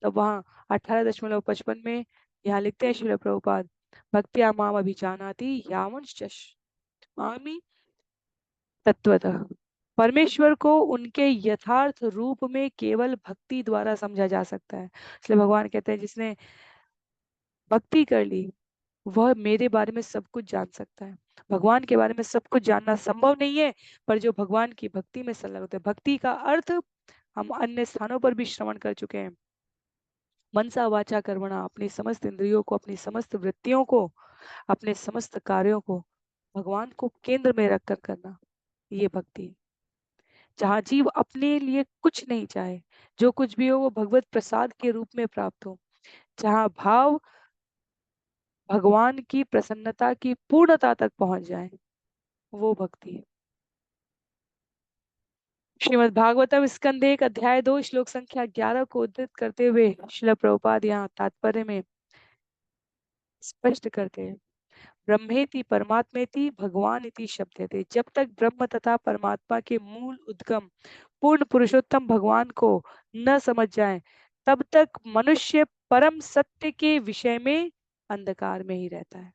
तब वहाँ 18.55 में यहाँ लिखते हैं श्रील प्रभुपाद, भक्त्या माम अभिजानाति यावंश्च मामि तत्वतः। परमेश्वर को उनके यथार्थ रूप में केवल भक्ति द्वारा समझा जा सकता है। इसलिए भगवान कहते हैं जिसने भक्ति कर ली, वह मेरे बारे में सब कुछ जान सकता है। भगवान के बारे में सब कुछ जानना संभव नहीं है, पर जो भगवान की भक्ति में संलग्न होते हैं, भक्ति का अर्थ हम अन्य स्थानों पर भी श्रवण कर चुके हैं। मनसा वाचा कर्मणा, अपनी समस्त इंद्रियों को, अपनी समस्त वृत्तियों को, अपने समस्त कार्यों को भगवान को केंद्र में रखकर करना, ये भक्ति है। जहाँ जीव अपने लिए कुछ नहीं चाहे, जो कुछ भी हो वो भगवत प्रसाद के रूप में प्राप्त हो, जहाँ भाव भगवान की प्रसन्नता की पूर्णता तक पहुंच जाए, वो भक्ति है। श्रीमद् भागवतम स्कंद 1 अध्याय 2 श्लोक संख्या 11 को उद्धृत करते हुए श्रील प्रभुपाद यहाँ तात्पर्य में स्पष्ट करते हैं, ब्रह्मेति परमात्मेति भगवान इति शब्दते। जब तक ब्रह्म तथा परमात्मा के मूल उद्गम पूर्ण पुरुषोत्तम भगवान को न समझ जाए, तब तक मनुष्य परम सत्य के विषय में अंधकार में ही रहता है।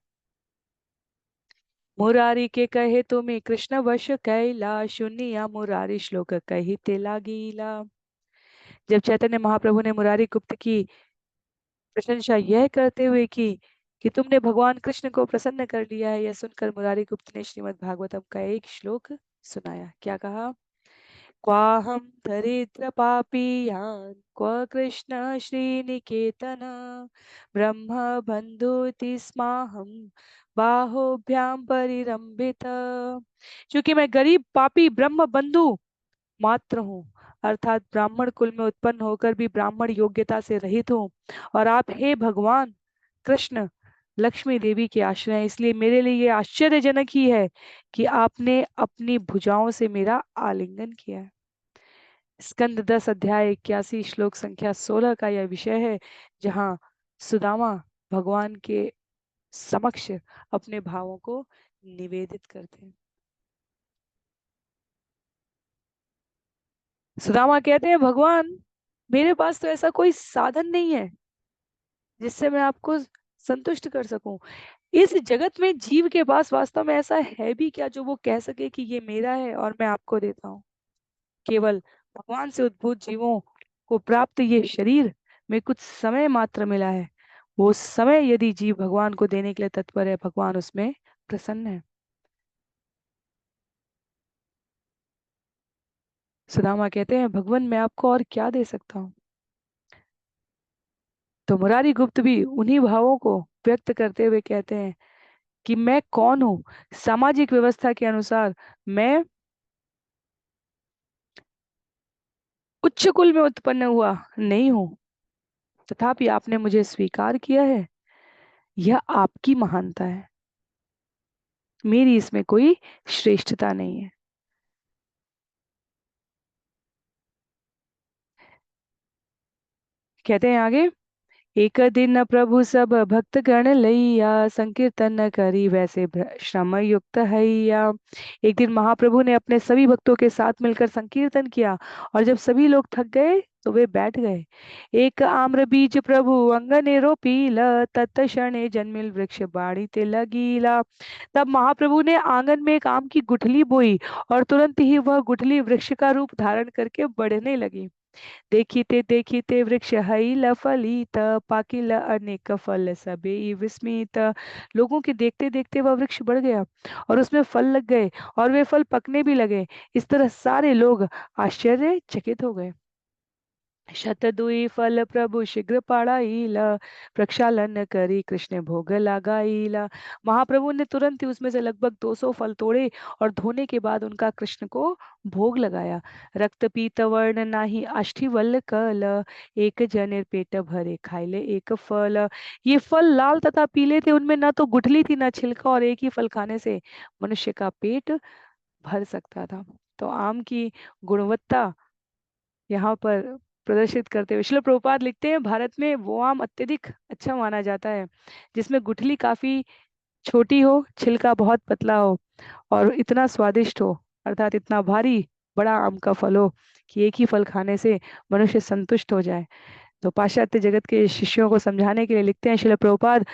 मुरारी के कहे तुम्हें कृष्ण वश कैला, सुनिया मुरारी श्लोक कही तेला गीला। जब चैतन्य महाप्रभु ने मुरारी गुप्त की प्रशंसा यह करते हुए कि तुमने भगवान कृष्ण को प्रसन्न कर लिया है, यह सुनकर मुरारी गुप्त ने श्रीमद् भागवतम का एक श्लोक सुनाया। क्या कहा? क्वाहम दरिद्र पापीयान क्व कृष्ण श्रीनिकेतन, ब्रह्म बंधुति स्माहम बाहोभ्याम परिरंभित। क्योंकि मैं गरीब पापी ब्रह्म बंधु मात्र हूँ, अर्थात ब्राह्मण कुल में उत्पन्न होकर भी ब्राह्मण योग्यता से रहित हूँ, और आप हे भगवान कृष्ण लक्ष्मी देवी के आश्रय हैं। इसलिए मेरे लिए ये आश्चर्यजनक ही है कि आपने अपनी भुजाओं से मेरा आलिंगन किया है। स्कंद 10 अध्याय 81 श्लोक संख्या 16 का यह विषय है, जहाँ सुदामा भगवान के समक्ष अपने भावों को निवेदित करते हैं। सुदामा कहते हैं, भगवान मेरे पास तो ऐसा कोई साधन नहीं है जिससे मैं आपको संतुष्ट कर सकूं। इस जगत में जीव के पास वास्तव में ऐसा है भी क्या जो वो कह सके कि ये मेरा है और मैं आपको देता हूँ। केवल भगवान से उद्भूत जीवों को प्राप्त ये शरीर में कुछ समय मात्र मिला है। वो समय यदि जीव भगवान को देने के लिए तत्पर है, भगवान उसमें प्रसन्न है। सुदामा कहते हैं, भगवान मैं आपको और क्या दे सकता हूँ। तो मुरारी गुप्त भी उन्हीं भावों को व्यक्त करते हुए कहते हैं कि मैं कौन हूँ। सामाजिक व्यवस्था के अनुसार मैं उच्च कुल में उत्पन्न हुआ नहीं हूँ, तथापि आपने मुझे स्वीकार किया है, यह आपकी महानता है, मेरी इसमें कोई श्रेष्ठता नहीं है। कहते हैं आगे, एक दिन प्रभु सब भक्त गण लैया, संकीर्तन न करी वैसे श्रम युक्त हैया। एक दिन महाप्रभु ने अपने सभी भक्तों के साथ मिलकर संकीर्तन किया, और जब सभी लोग थक गए तो वे बैठ गए। एक आम्र बीज प्रभु अंगने रोपील, तत्क्षणे जन्मिल वृक्ष बाड़ी ते लगीला। तब महाप्रभु ने आंगन में एक आम की गुठली बोई, और तुरंत ही वह गुठली वृक्ष का रूप धारण करके बढ़ने लगी। देखिते देखिते वृक्ष हईल फलित, पाकिल अनेक फल सबे विस्मित। लोगों के देखते देखते वह वृक्ष बढ़ गया और उसमें फल लग गए, और वे फल पकने भी लगे। इस तरह सारे लोग आश्चर्यचकित हो गए। शतदुई फल प्रभु शीघ्र पाड़ाईला, प्रक्षालन करी कृष्ण भोग लगाईला। महाप्रभु ने तुरंत ही उसमें से लगभग 200 फल तोड़े और धोने के बाद उनका कृष्ण को भोग लगाया। रक्त पीत वर्ण नाही आष्ठी वल्ल कल, एक जनेर पेट भरे खाइले एक फल। ये फल लाल तथा पीले थे, उनमें ना तो गुठली थी ना छिलका, और एक ही फल खाने से मनुष्य का पेट भर सकता था। तो आम की गुणवत्ता यहाँ पर प्रदर्शित करते हुए श्रील प्रभुपाद लिखते हैं, भारत में वो आम अत्यधिक अच्छा माना जाता है जिसमें गुठली काफी छोटी हो, छिलका बहुत पतला हो, और इतना स्वादिष्ट हो, अर्थात इतना भारी बड़ा आम का फल हो कि एक ही फल खाने से मनुष्य संतुष्ट हो जाए। तो पाश्चात्य जगत के शिष्यों को समझाने के लिए लिखते हैं श्रील प्रभुपाद,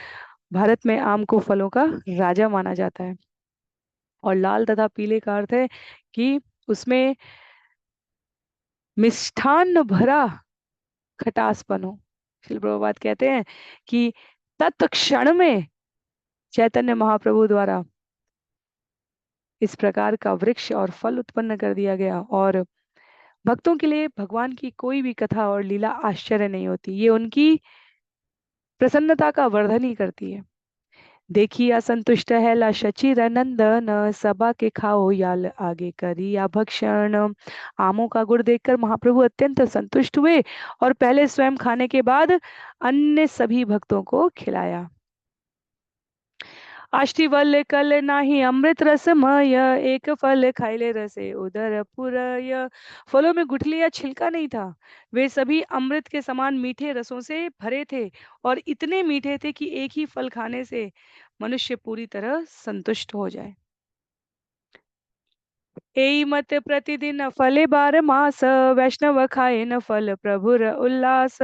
भारत में आम को फलों का राजा माना जाता है। और लाल तथा पीले का अर्थ है कि उसमें मिष्ठान भरा खटासपन हो। श्रील प्रभुपाद कहते हैं कि तत्क्षण में चैतन्य महाप्रभु द्वारा इस प्रकार का वृक्ष और फल उत्पन्न कर दिया गया। और भक्तों के लिए भगवान की कोई भी कथा और लीला आश्चर्य नहीं होती, ये उनकी प्रसन्नता का वर्धन ही करती है। देखिए असंतुष्ट है ला शचि नंदन, सबा के खाओ याल आगे करी या भक्षण। आमों का गुड़ देखकर महाप्रभु अत्यंत संतुष्ट हुए और पहले स्वयं खाने के बाद अन्य सभी भक्तों को खिलाया। आष्टिवल कल नाही अमृत रसमय, एक फल खाइले रसे उदर पुरय। फलों में गुठली या छिलका नहीं था, वे सभी अमृत के समान मीठे रसों से भरे थे और इतने मीठे थे कि एक ही फल खाने से मनुष्य पूरी तरह संतुष्ट हो जाए। एई मत प्रतिदिन फले बार मास, वैष्णव खाए न फल प्रभुर उल्लास।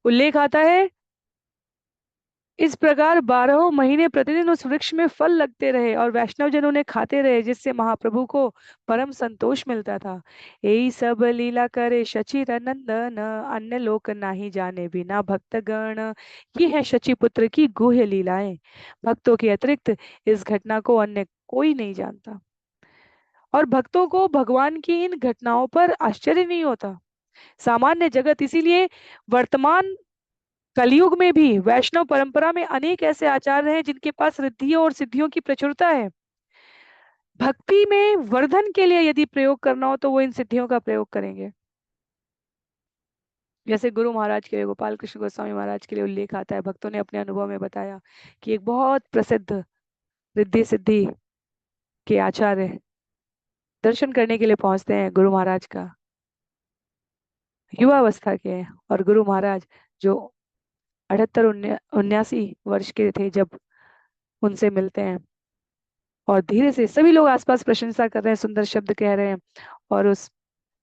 उल्लेख आता है, इस प्रकार 12 महीने प्रतिदिन उस वृक्ष में फल लगते रहे और वैष्णव जन उन्हें खाते रहे, जिससे महाप्रभु को परम संतोष मिलता था। यही सब लीला करे शचि नंदन, अन्य लोक नाही जाने बिना भक्तगण। ये है शचि पुत्र की गुह्य लीलाएं, भक्तों के अतिरिक्त इस घटना को अन्य कोई नहीं जानता। और भक्तों को भगवान की इन घटनाओं पर आश्चर्य नहीं होता। सामान्य जगत इसीलिए वर्तमान कलयुग में भी वैष्णव परंपरा में अनेक ऐसे आचार्य हैं जिनके पास रिद्धियों और सिद्धियों की प्रचुरता है। भक्ति में वर्धन के लिए यदि प्रयोग करना हो तो वो इन सिद्धियों का प्रयोग करेंगे। जैसे गुरु महाराज के लिए, गोपाल कृष्ण गोस्वामी महाराज के लिए उल्लेख आता है, भक्तों ने अपने अनुभव में बताया कि एक बहुत प्रसिद्ध रिद्धि सिद्धि के आचार्य दर्शन करने के लिए पहुंचते हैं गुरु महाराज का, युवा अवस्था के हैं, और गुरु महाराज जो 78 79 वर्ष के थे जब उनसे मिलते हैं, और धीरे से सभी लोग आसपास प्रशंसा कर रहे हैं, सुंदर शब्द कह रहे हैं, और उस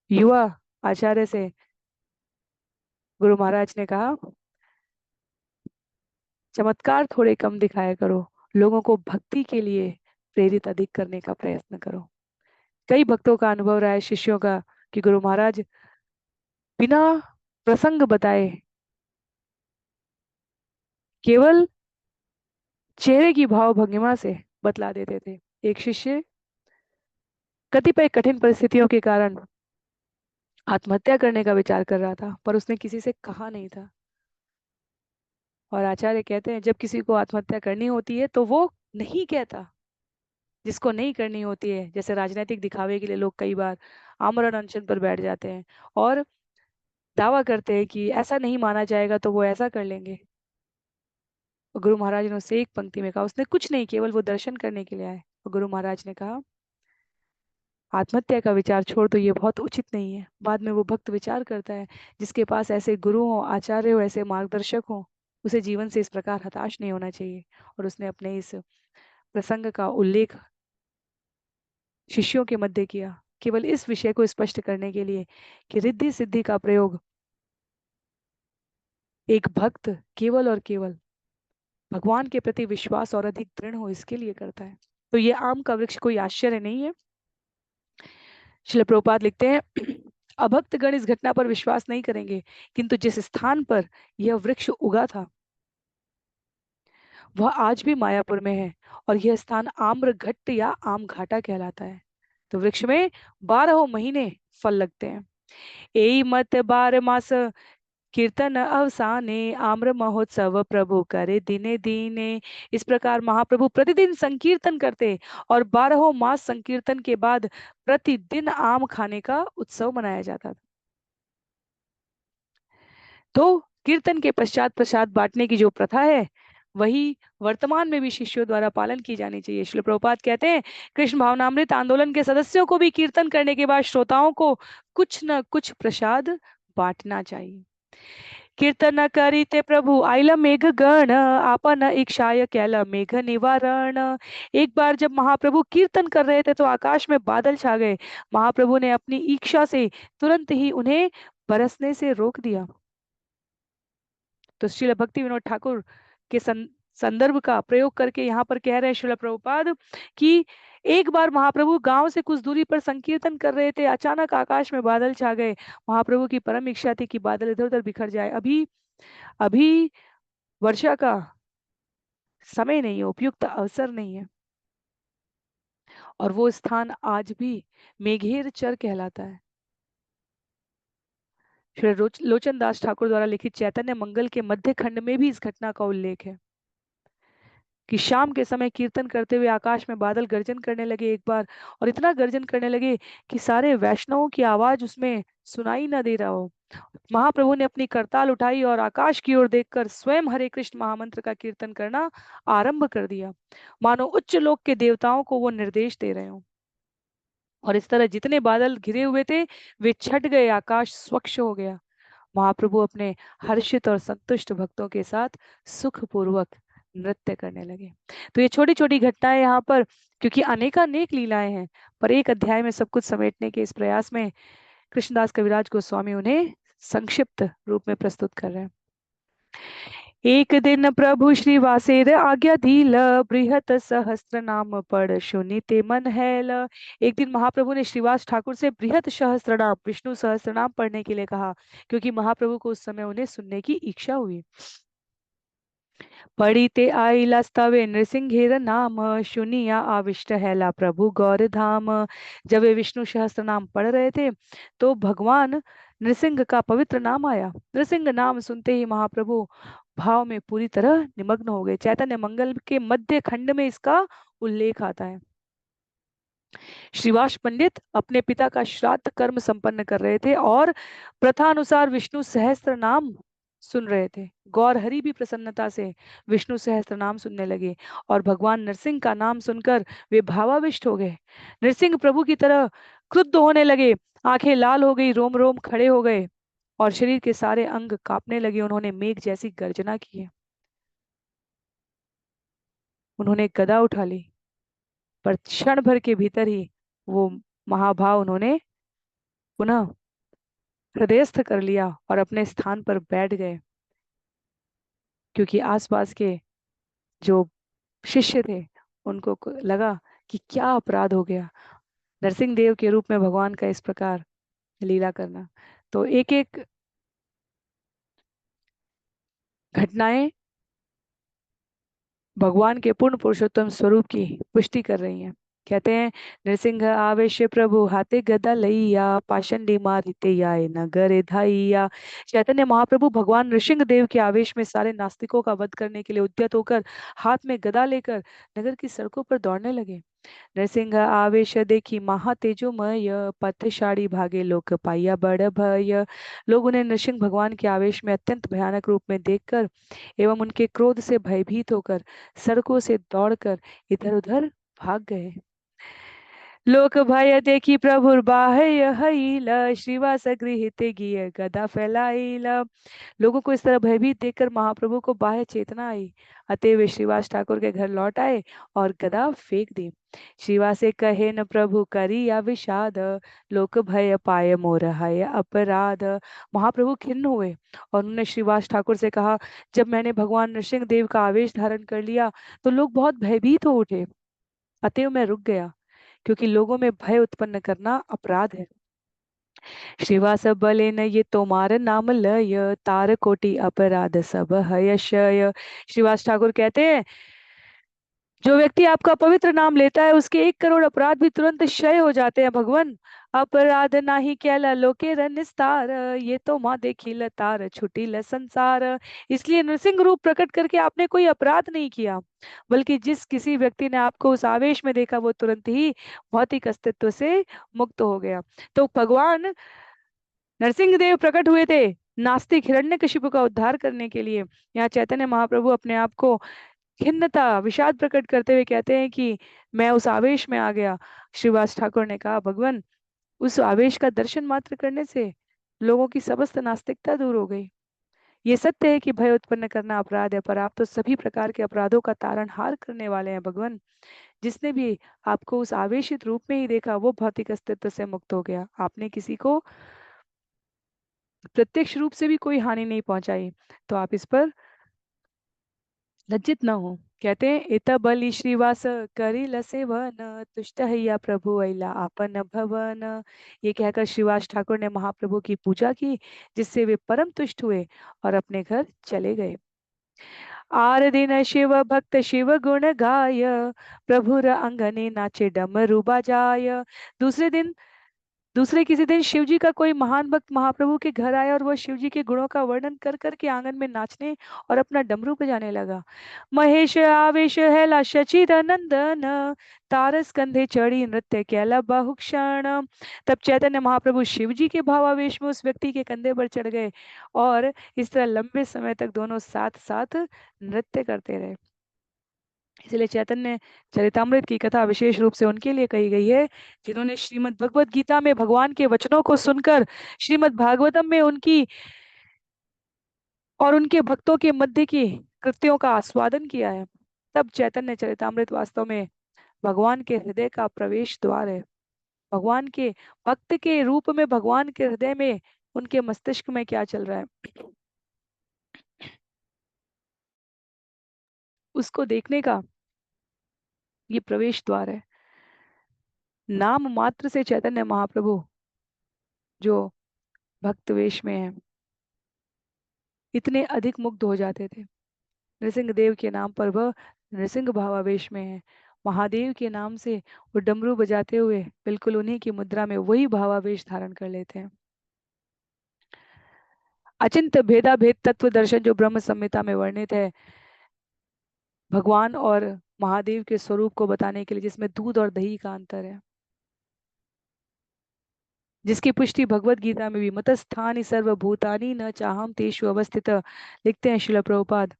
युवा आचार्य से गुरु महाराज ने कहा, चमत्कार थोड़े कम दिखाया करो, लोगों को भक्ति के लिए प्रेरित अधिक करने का प्रयत्न करो। कई भक्तों का अनुभव रहा है, शिष्यों का, कि गुरु महाराज बिना प्रसंग बताए केवल चेहरे की भाव भंगिमा से बतला देते थे। एक शिष्य कतिपय कठिन परिस्थितियों के कारण आत्महत्या करने का विचार कर रहा था, पर उसने किसी से कहा नहीं था। और आचार्य कहते हैं, जब किसी को आत्महत्या करनी होती है तो वो नहीं कहता, जिसको नहीं करनी होती है, जैसे राजनीतिक दिखावे के लिए लोग कई बार आमरण अनशन पर बैठ जाते हैं और दावा करते हैं कि ऐसा नहीं माना जाएगा तो वो ऐसा कर लेंगे। और गुरु महाराज ने उससे एक पंक्ति में कहा, उसने कुछ नहीं, केवल वो दर्शन करने के लिए आए। और गुरु महाराज ने कहा, आत्महत्या का विचार छोड़ दो, ये बहुत उचित नहीं है। बाद में वो भक्त विचार करता है, जिसके पास ऐसे गुरु हो, आचार्य हो, ऐसे मार्गदर्शक हो, उसे जीवन से इस प्रकार हताश नहीं होना चाहिए। और उसने अपने इस प्रसंग का उल्लेख शिष्यों के मध्य किया, केवल इस विषय को स्पष्ट करने के लिए कि रिद्धि सिद्धि का प्रयोग एक भक्त केवल और केवल भगवान के प्रति विश्वास और अधिक दृढ़ हो, इसके लिए करता है। तो ये आम का वृक्ष कोई आश्चर्य नहीं है। श्रील प्रभुपाद लिखते हैं, अभक्त गण इस घटना पर विश्वास नहीं करेंगे, किंतु जिस स्थान पर यह वृक्ष उगा था वह आज भी मायापुर में है, और यह स्थान आम्र घट्ट या आम घाटा कहलाता है। तो वृक्ष में 12 महीने फल लगते हैं। एई मत 12 मास कीर्तन अवसाने, आम्र महोत्सव प्रभु करे दिने दीने। इस प्रकार महाप्रभु प्रतिदिन संकीर्तन करते और 12 मास संकीर्तन के बाद प्रतिदिन आम खाने का उत्सव मनाया जाता था। तो कीर्तन के पश्चात प्रसाद बांटने की जो प्रथा है, वही वर्तमान में भी शिष्यों द्वारा पालन की जानी चाहिए। श्रील प्रभुपाद कहते हैं, कृष्ण भावनामृत आंदोलन के सदस्यों को भी कीर्तन करने के बाद श्रोताओं को कुछ न कुछ प्रसाद बांटना चाहिए। कीर्तन करीते प्रभु आइल मेघ गण, आपन इच्छाय कैल मेघ निवारण। एक बार जब महाप्रभु कीर्तन कर रहे थे तो आकाश में बादल छा गए। महाप्रभु ने अपनी इच्छा से तुरंत ही उन्हें बरसने से रोक दिया। तो श्रील भक्ति विनोद ठाकुर के संदर्भ का प्रयोग करके यहाँ पर कह रहे हैं श्रील प्रभुपाद कि एक बार महाप्रभु गांव से कुछ दूरी पर संकीर्तन कर रहे थे, अचानक आकाश में बादल छा गए। महाप्रभु की परम इच्छा थी कि बादल इधर उधर बिखर जाए। अभी अभी वर्षा का समय नहीं है, उपयुक्त अवसर नहीं है। और वो स्थान आज भी मेघेर चर कहलाता है। श्री लोचन दास ठाकुर द्वारा लिखित चैतन्य मंगल के मध्य खंड में भी इस घटना का उल्लेख है कि शाम के समय कीर्तन करते हुए आकाश में बादल गर्जन करने लगे एक बार, और इतना गर्जन करने लगे कि सारे वैष्णवों की आवाज उसमें सुनाई न दे रहा हो। महाप्रभु ने अपनी करताल उठाई और आकाश की ओर देखकर स्वयं हरे कृष्ण महामंत्र का कीर्तन करना आरंभ कर दिया, मानो उच्च लोक के देवताओं को वो निर्देश दे रहे हो। और इस तरह जितने बादल घिरे हुए थे वे छट गए, आकाश स्वच्छ हो गया। महाप्रभु अपने हर्षित और संतुष्ट भक्तों के साथ सुखपूर्वक नृत्य करने लगे। तो ये छोटी छोटी घटनाएं यहाँ पर, क्योंकि अनेकानेक लीलाएं हैं, पर एक अध्याय में सब कुछ समेटने के इस प्रयास में कृष्णदास कविराज गोस्वामी उन्हें संक्षिप्त रूप में प्रस्तुत कर रहे हैं। एक दिन प्रभु श्री वासेर आज्ञा धील, बृहत सहस्त्र नाम पढ़ सुनीते मन हैल। एक दिन महाप्रभु ने श्रीवास ठाकुर से बृहत सहस्त्र नाम, विष्णु सहस्त्र नाम पढ़ने के लिए कहा, क्योंकि महाप्रभु को उस समय उन्हें सुनने की इच्छा हुई। पढ़ीते आइला स्तवे नृसिंहेर नाम, सुनिया आविष्ट हैला प्रभु गौर धाम। जब वे विष्णु सहस्त्र नाम पढ़ रहे थे तो भगवान नृसिंह का पवित्र नाम आया। नृसिंह नाम सुनते ही महाप्रभु भाव में पूरी तरह निमग्न हो गए। चैतन्य मंगल के मध्य खंड में इसका उल्लेख आता है। श्रीवास पंडित अपने पिता का श्राद्ध कर्म संपन्न कर रहे थे और प्रथा अनुसार विष्णु सहस्त्र नाम सुन रहे थे। गौर हरि भी प्रसन्नता से विष्णु सहस्त्र नाम सुनने लगे और भगवान नरसिंह का नाम सुनकर वे भावाविष्ट हो गए। नरसिंह प्रभु की तरह क्रुद्ध होने लगे, आंखें लाल हो गई, रोम रोम खड़े हो गए और शरीर के सारे अंग कांपने लगे। उन्होंने मेघ जैसी गर्जना की है। उन्होंने गदा उठा ली, पर क्षण भर के भीतर ही वो महाभाव उन्होंने पुनः हृदयस्थ कर लिया और अपने स्थान पर बैठ गए, क्योंकि आसपास के जो शिष्य थे उनको लगा कि क्या अपराध हो गया, नरसिंह देव के रूप में भगवान का इस प्रकार लीला करना। तो एक एक घटनाएं भगवान के पूर्ण पुरुषोत्तम स्वरूप की पुष्टि कर रही हैं। कहते हैं, नृसिंह आवेश प्रभु हाथे गदा लैया, पाषंडी मारिते आए नगर धाइया। चैतन्य महाप्रभु भगवान नृसिंह देव के आवेश में सारे नास्तिकों का वध करने के लिए उद्यत होकर हाथ में गदा लेकर नगर की सड़कों पर दौड़ने लगे। नरसिंह आवेश देखी महा तेजोमय, पथशाड़ी भागे लोक पाइया बड़ भय। लोग उन्हें नरसिंह भगवान के आवेश में अत्यंत भयानक रूप में देखकर एवं उनके क्रोध से भयभीत होकर सड़कों से दौड़कर इधर उधर भाग गए। लोक भय देखी प्रभुर बाह्य हईला, श्रीवास गृहित गिय गदा फैलाइला। लोगों को इस तरह भयभीत देखकर महाप्रभु को बाह्य चेतना आई, अतः वे श्रीवास ठाकुर के घर लौट आए और गदा फेंक दी। श्रीवासे कहे न प्रभु करी या विषाद, लोक भय पाय मोर हय अपराध। महाप्रभु खिन्न हुए और उन्होंने श्रीवास ठाकुर से कहा, जब मैंने भगवान नृसिंह देव का आवेश धारण कर लिया तो लोग बहुत भयभीत हो उठे, अतएव मैं रुक गया, क्योंकि लोगों में भय उत्पन्न करना अपराध है। श्रीवास बले न ये तोमार नाम लय, तार कोटि अपराध सब हय शय। श्रीवास ठाकुर कहते हैं, जो व्यक्ति आपका पवित्र नाम लेता है उसके 1 करोड़ अपराध भी तुरंत क्षय हो जाते हैं। भगवान अपराध नाही कैला लोके निस्तार, ये तो माँ देखी लतार छुटी ल संसार। इसलिए नृसिंह रूप प्रकट करके आपने कोई अपराध नहीं किया, बल्कि जिस किसी व्यक्ति ने आपको उस आवेश में देखा वो तुरंत ही भौतिक अस्तित्व से मुक्त हो गया। तो भगवान नरसिंह देव प्रकट हुए थे नास्तिक हिरण्यकशिपु का उद्धार करने के लिए। यहाँ चैतन्य महाप्रभु अपने आप को खिन्नता विषाद प्रकट करते हुए कहते हैं कि मैं उस आवेश में आ गया। श्रीवास ठाकुर ने कहा, भगवान उस आवेश का दर्शन मात्र करने से लोगों की समस्त नास्तिकता दूर हो गई। ये सत्य है कि भय उत्पन्न करना अपराध है, पर आप तो सभी प्रकार के अपराधों का तारणहार करने वाले हैं। भगवान जिसने भी आपको उस आवेशित रूप में ही देखा वो भौतिक अस्तित्व से मुक्त हो गया। आपने किसी को प्रत्यक्ष रूप से भी कोई हानि नहीं पहुंचाई, तो आप इस पर लज्जित न हो। कहते हैं, इत बलि श्रीवास करी लसेवन, तुष्ट हैया प्रभु अइला आपन भवन। ये कहकर श्रीवास ठाकुर ने महाप्रभु की पूजा की, जिससे वे परम तुष्ट हुए और अपने घर चले गए। आर दिन शिव भक्त शिव गुण गाय, प्रभुर अंगने नाचे डमरू बजाय। दूसरे दिन दूसरे किसी दिन शिव जी का कोई महान भक्त महाप्रभु के घर आया और वह शिव जी के गुणों का वर्णन कर करके आंगन में नाचने और अपना डमरू बजाने लगा। महेश आवेश है शचिर नंदन, तारस कंधे चढ़ी नृत्य कैला बहुक्षण। तब चैतन्य महाप्रभु शिव जी के भावावेश में उस व्यक्ति के कंधे पर चढ़ गए और इस तरह लंबे समय तक दोनों साथ साथ नृत्य करते रहे। इसलिए चैतन्य चरितामृत की कथा विशेष रूप से उनके लिए कही गई है जिन्होंने श्रीमद् भगवत गीता में भगवान के वचनों को सुनकर श्रीमद् भागवतम में उनकी और उनके भक्तों के मध्य की कृत्यों का आस्वादन किया है। तब चैतन्य चरितामृत वास्तव में भगवान के हृदय का प्रवेश द्वार है। भगवान के भक्त के रूप में भगवान के हृदय में उनके मस्तिष्क में क्या चल रहा है उसको देखने का ये प्रवेश द्वार है। नाम मात्र से चैतन्य महाप्रभु जो भक्त वेश में है इतने अधिक मुग्ध हो जाते थे। नृसिंह देव के नाम पर वह नृसिंह भावावेश में है। महादेव के नाम से वो डमरू बजाते हुए बिल्कुल उन्हीं की मुद्रा में वही भावावेश धारण कर लेते हैं। अचिंत्य भेदा भेद तत्व दर्शन जो ब्रह्म संहिता में वर्णित है भगवान और महादेव के स्वरूप को बताने के लिए, जिसमें दूध और दही का अंतर है, जिसकी पुष्टि भगवत गीता में भी मतस्थानि सर्वभूतानि न चाहम तेषु अवस्थित लिखते हैं शिला प्रभुपाद।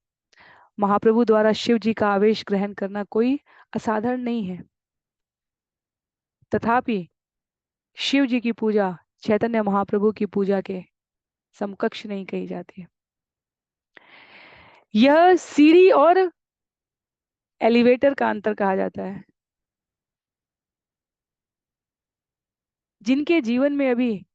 महाप्रभु द्वारा शिव जी का आवेश ग्रहण करना कोई असाधारण नहीं है, तथापि शिव जी की पूजा चैतन्य महाप्रभु की पूजा के समकक्ष नहीं कही जाती है। यह सीढ़ी और एलिवेटर का अंतर कहा जाता है। जिनके जीवन में अभी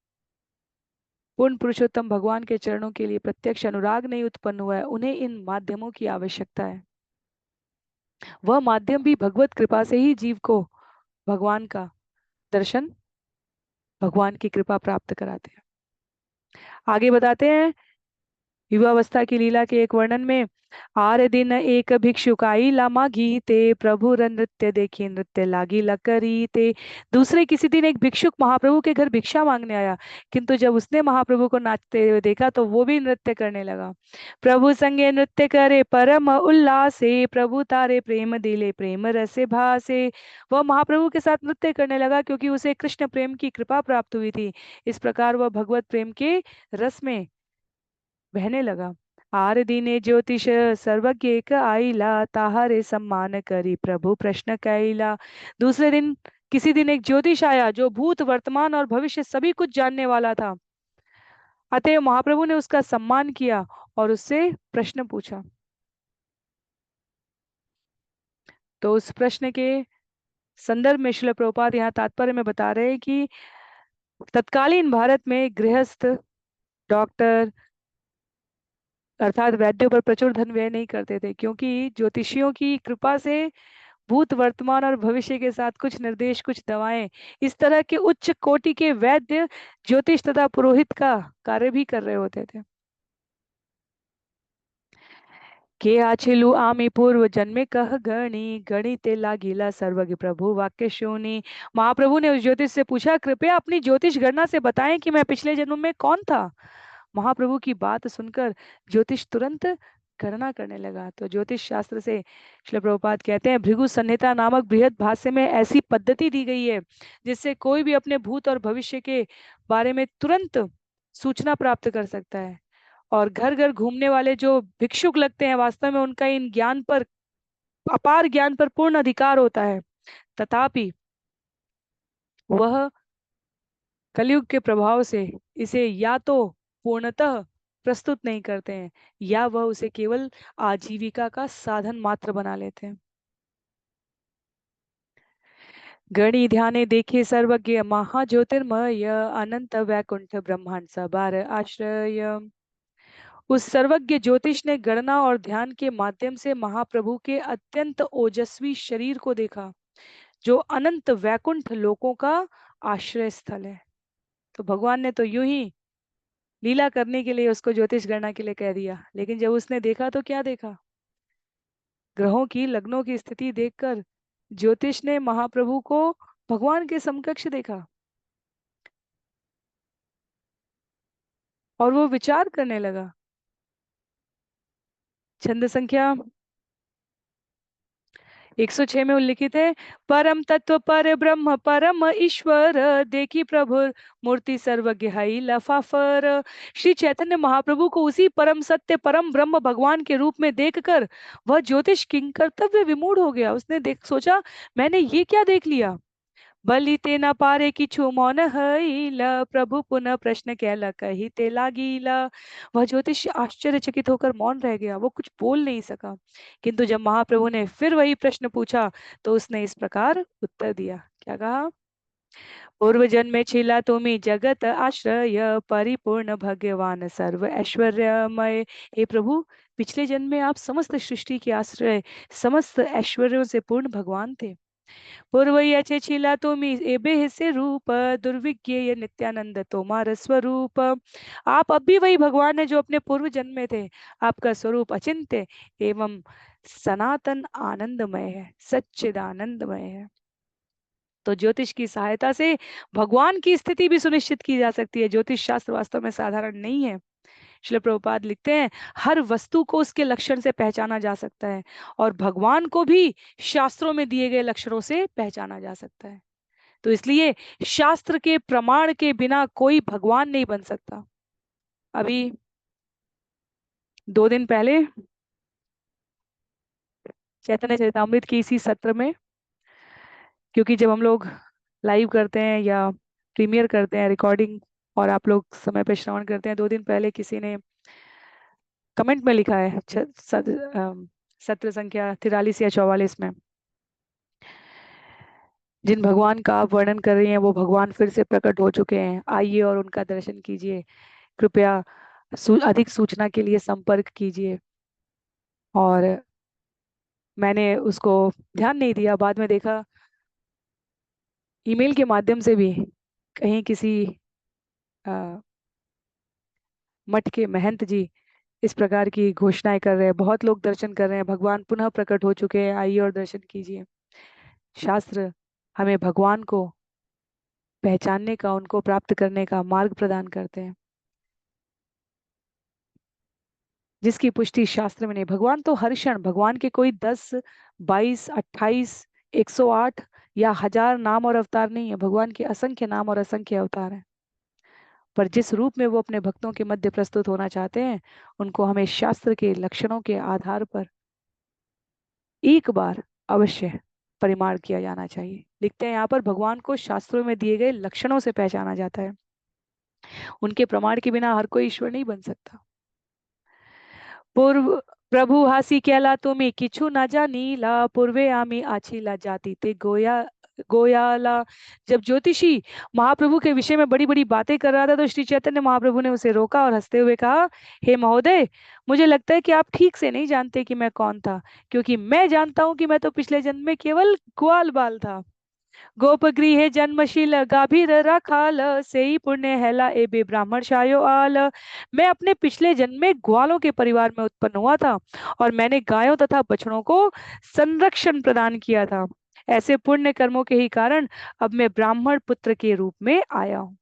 पूर्ण पुरुषोत्तम भगवान के चरणों के लिए प्रत्यक्ष अनुराग नहीं उत्पन्न हुआ है, उन्हें इन माध्यमों की आवश्यकता है। वह माध्यम भी भगवत कृपा से ही जीव को भगवान का दर्शन, भगवान की कृपा प्राप्त कराते हैं। आगे बताते हैं युवावस्था की लीला के एक वर्णन में, आर दिन एक भिक्षुक आई ला मागी ते, प्रभु र नृत्य देखी नृत्य लागी ला करी ते। दूसरे किसी दिन एक भिक्षुक महाप्रभु के घर भिक्षा मांगने आया, किंतु जब उसने महाप्रभु को नाचते हुए देखा तो वो भी नृत्य करने लगा। प्रभु संगे नृत्य करे परम उल्लासे, प्रभु तारे प्रेम दिले प्रेम रसे भासे। वह महाप्रभु के साथ नृत्य करने लगा क्योंकि उसे कृष्ण प्रेम की कृपा प्राप्त हुई थी। इस प्रकार वह भगवत प्रेम के रस में बहने लगा। आर दीने ज्योतिष सर्वज्ञ एक आईला, ताहारे सम्मान करी प्रभु प्रश्न कैला। दूसरे दिन किसी दिन एक ज्योतिष आया जो भूत वर्तमान और भविष्य सभी कुछ जानने वाला था। अतः महाप्रभु ने उसका सम्मान किया और उससे प्रश्न पूछा। तो उस प्रश्न के संदर्भ में श्रील प्रभुपाद यहाँ तात्पर्य में बता रहे हैं कि तत्कालीन भारत में गृहस्थ डॉक्टर अर्थात वैद्यों पर प्रचुर धन व्यय नहीं करते थे, क्योंकि ज्योतिषियों की कृपा से भूत वर्तमान और भविष्य के साथ कुछ निर्देश कुछ दवाएं, इस तरह के उच्च कोटि के वैद्य ज्योतिष तथा पुरोहित का कार्य भी कर रहे होते थे। के आछिलु आमी पूर्व जन्मे कह गणी, गणिते लागिला सर्वज्ञ प्रभु वाक्य शोनी। महाप्रभु ने उस ज्योतिष से पूछा, कृपया अपनी ज्योतिष गणना से बताएं कि मैं पिछले जन्म में कौन था। महाप्रभु की बात सुनकर ज्योतिष तुरंत गणना करने लगा। तो ज्योतिष शास्त्र से श्रील प्रभुपाद कहते हैं, भृगु संहिता नामक बृहद भाष्य में ऐसी पद्धति दी गई है जिससे कोई भी अपने भूत और भविष्य के बारे में तुरंत सूचना प्राप्त कर सकता है। और घर घर घूमने वाले जो भिक्षुक लगते हैं वास्तव में उनका इन ज्ञान पर, अपार ज्ञान पर पूर्ण अधिकार होता है, तथापि वह कलयुग के प्रभाव से इसे या तो पूर्णतः प्रस्तुत नहीं करते हैं या वह उसे केवल आजीविका का साधन मात्र बना लेते हैं। गणि ध्याने देखे सर्वज्ञ महाज्योतिर्मय, अनंत वैकुंठ ब्रह्मांड सबार आश्रय। उस सर्वज्ञ ज्योतिष ने गणना और ध्यान के माध्यम से महाप्रभु के अत्यंत ओजस्वी शरीर को देखा जो अनंत वैकुंठ लोकों का आश्रय स्थल है। तो भगवान ने तो यूं ही लीला करने के लिए उसको ज्योतिष गणना के लिए कह दिया, लेकिन जब उसने देखा तो क्या देखा, ग्रहों की लग्नों की स्थिति देखकर ज्योतिष ने महाप्रभु को भगवान के समकक्ष देखा और वो विचार करने लगा। छंद संख्या 106 में उल्लिखित है, परम तत्व पर ब्रह्म परम ईश्वर देखी प्रभु मूर्ति सर्वज्ञ हई लफाफर। श्री चैतन्य महाप्रभु को उसी परम सत्य परम ब्रह्म भगवान के रूप में देखकर वह ज्योतिष किंग कर्तव्य विमूढ़ हो गया। उसने देख सोचा, मैंने ये क्या देख लिया। बलिते न पारे किछु मौन हईला प्रभु पुनः प्रश्न कहला कही ते लागीला। वह ज्योतिष आश्चर्यचकित होकर मौन रह गया, वो कुछ बोल नहीं सका। किंतु जब महाप्रभु ने फिर वही प्रश्न पूछा तो उसने इस प्रकार उत्तर दिया। क्या कहा? पूर्व जन्मे छिला तुमी जगत आश्रय परिपूर्ण भगवान सर्व ऐश्वर्यमय। हे प्रभु, पिछले जन्म में आप समस्त सृष्टि के आश्रय समस्त ऐश्वर्यों से पूर्ण भगवान थे। पूर्वयचे छिला तुमी एबे से रूप दुर्विज्ञेय नित्यानंद तुम्हारा स्वरूप। आप अब भी वही भगवान है जो अपने पूर्व जन्म में थे। आपका स्वरूप अचिंत्य एवं सनातन आनंदमय है, सच्चिदानंदमय है। तो ज्योतिष की सहायता से भगवान की स्थिति भी सुनिश्चित की जा सकती है। ज्योतिष शास्त्र वास्तव में साधारण नहीं है। श्रील प्रभुपाद लिखते हैं, हर वस्तु को उसके लक्षण से पहचाना जा सकता है और भगवान को भी शास्त्रों में दिए गए लक्षणों से पहचाना जा सकता है। तो इसलिए शास्त्र के प्रमाण के बिना कोई भगवान नहीं बन सकता। अभी 2 दिन पहले चैतन्य चरितामृत की इसी सत्र में, क्योंकि जब हम लोग लाइव करते हैं या प्रीमियर करते हैं रिकॉर्डिंग और आप लोग समय पे श्रवण करते हैं, 2 दिन पहले किसी ने कमेंट में लिखा है सत्र संख्या 43 या 44 में, जिन भगवान का आप वर्णन कर रही हैं वो भगवान फिर से प्रकट हो चुके हैं, आइए और उनका दर्शन कीजिए, कृपया अधिक सूचना के लिए संपर्क कीजिए। और मैंने उसको ध्यान नहीं दिया, बाद में देखा ईमेल के माध्यम से भी कहीं किसी अ, मठ के महंत जी इस प्रकार की घोषणाएं कर रहे हैं, बहुत लोग दर्शन कर रहे हैं, भगवान पुनः प्रकट हो चुके हैं, आइए और दर्शन कीजिए। शास्त्र हमें भगवान को पहचानने का, उनको प्राप्त करने का मार्ग प्रदान करते हैं, जिसकी पुष्टि शास्त्र में नहीं। भगवान तो हर क्षण, भगवान के कोई 10, 22, 28, 108 या 1000 नाम और अवतार नहीं है। भगवान के असंख्य नाम और असंख्य अवतार हैं, पर जिस रूप में वो अपने भक्तों के मध्य प्रस्तुत होना चाहते हैं, उनको हमें शास्त्र के लक्षणों के आधार पर एक बार अवश्य परिमाण किया जाना चाहिए। लिखते हैं यहाँ पर, भगवान को शास्त्रों में दिए गए लक्षणों से पहचाना जाता है, उनके प्रमाण के बिना हर कोई ईश्वर नहीं बन सकता। पूर्व प्रभु हासी कहला तुम्हें किछु ना जानीला पूर्वे आमी आछीला जाति ते गोया गोयाला। जब ज्योतिषी महाप्रभु के विषय में बड़ी बड़ी बातें कर रहा था तो श्री चैतन्य महाप्रभु ने उसे रोका और हंसते हुए कहा, हे महोदय, मुझे लगता है कि आप ठीक से नहीं जानते कि मैं कौन था, क्योंकि मैं जानता हूं कि मैं तो पिछले जन्म में केवल ग्वाल बाल था। गोपगृहे जन्मशील गाभीर राखाल सेई पुण्य हैला एबे ब्राह्मण शायो आल। मैं अपने पिछले जन्म में ग्वालों के परिवार में उत्पन्न हुआ था और मैंने गायों तथा बछड़ों को संरक्षण प्रदान किया था। ऐसे पुण्य कर्मों के ही कारण अब मैं ब्राह्मण पुत्र के रूप में आया हूँ।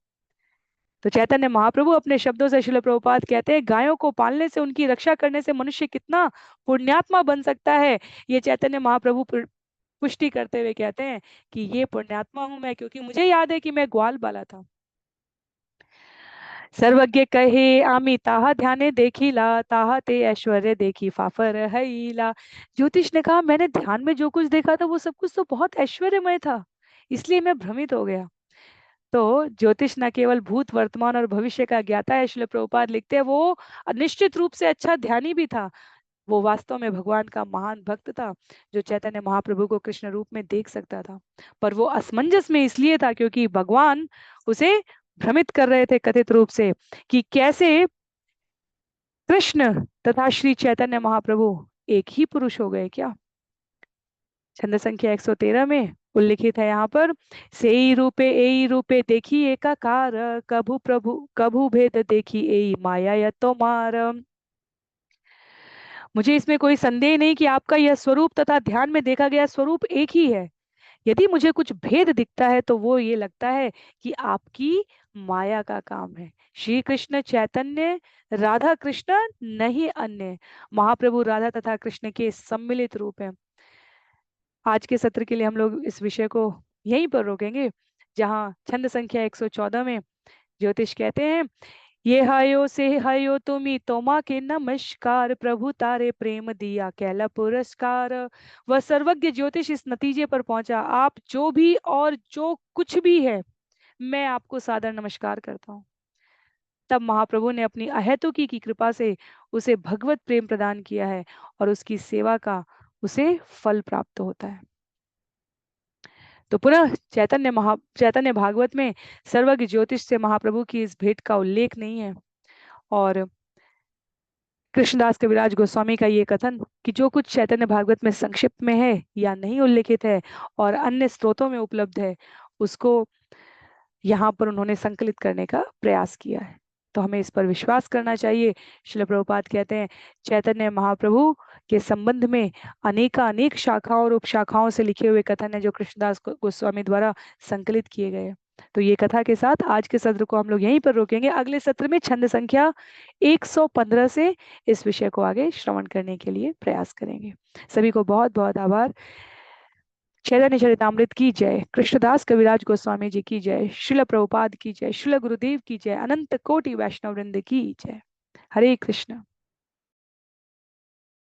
तो चैतन्य महाप्रभु अपने शब्दों से, श्रील प्रभुपाद कहते हैं, गायों को पालने से, उनकी रक्षा करने से मनुष्य कितना पुण्यात्मा बन सकता है, ये चैतन्य महाप्रभु पुष्टि करते हुए कहते हैं कि ये पुण्यात्मा हूं मैं, क्योंकि मुझे याद है कि मैं ग्वाल बाला था। सर्वज्ञ कहे आमी ताहा ध्याने देखीला ताहा ते ऐश्वर्य देखी फाफर हईला। ज्योतिष ने कहा, मैंने ध्यान में जो कुछ देखा था वो सब कुछ तो बहुत ऐश्वर्यमय था, इसलिए मैं भ्रमित हो गया। तो ज्योतिष न केवल भूत वर्तमान और भविष्य का ज्ञाता है, श्रील प्रभुपाद लिखते हैं, वो निश्चित रूप से अच्छा ध्यानी भी था। वो वास्तव में भगवान का महान भक्त था जो चैतन्य महाप्रभु को कृष्ण रूप में देख सकता था, पर वो असमंजस में इसलिए था क्योंकि भगवान उसे भ्रमित कर रहे थे कथित रूप से कि कैसे कृष्ण तथा श्री चैतन्य महाप्रभु एक ही पुरुष हो गए क्या। छंद संख्या 113 में उल्लिखित है यहाँ पर, सेई रूपे एई रूपे देखी एकाकार कभु प्रभु कभु भेद देखी एई माया या तोमार। मुझे इसमें कोई संदेह नहीं कि आपका यह स्वरूप तथा ध्यान में देखा गया स्वरूप एक ही है। यदि मुझे कुछ भेद दिखता है तो वो ये लगता है कि आपकी माया का काम है। श्री कृष्ण चैतन्य, राधा कृष्ण, नहीं अन्य। महाप्रभु राधा तथा कृष्ण के सम्मिलित रूप है। आज के सत्र के लिए हम लोग इस विषय को यहीं पर रोकेंगे, जहां छंद संख्या 114 में ज्योतिष कहते हैं, ये हयो से हयो तुमी तोमा के नमस्कार, प्रभु तारे प्रेम दिया कैला पुरस्कार। वह सर्वज्ञ ज्योतिष इस नतीजे पर पहुंचा, आप जो भी और जो कुछ भी है, मैं आपको सादर नमस्कार करता हूँ। तब महाप्रभु ने अपनी अहेतुकी की कृपा से उसे भगवत प्रेम प्रदान किया है और उसकी सेवा का उसे फल प्राप्त होता है। तो पुनः चैतन्य भागवत में सर्वज्ञ ज्योतिष से महाप्रभु की इस भेंट का उल्लेख नहीं है। और कृष्णदास कविराज गोस्वामी का ये कथन कि जो कुछ चैतन्य भागवत में संक्षिप्त में है या नहीं उल्लेखित है और अन्य स्रोतों में उपलब्ध है, उसको यहाँ पर उन्होंने संकलित करने का प्रयास किया है। तो हमें इस पर विश्वास करना चाहिए। श्रील प्रभुपाद कहते हैं, चैतन्य महाप्रभु के संबंध में अनेक शाखाओं और उपशाखाओं से लिखे हुए कथन है जो कृष्णदास गोस्वामी द्वारा संकलित किए गए। तो ये कथा के साथ आज के सत्र को हम लोग यहीं पर रोकेंगे। अगले सत्र में छंद संख्या 115 से इस विषय को आगे श्रवण करने के लिए प्रयास करेंगे। सभी को बहुत बहुत आभार। चैतन्य चरितामृत की जय, कृष्णदास कविराज गोस्वामी जी की जय, श्रील प्रभुपाद की जय, श्रील गुरुदेव की जय, अनंत कोटि वैष्णव वृंद की जय। हरे कृष्ण।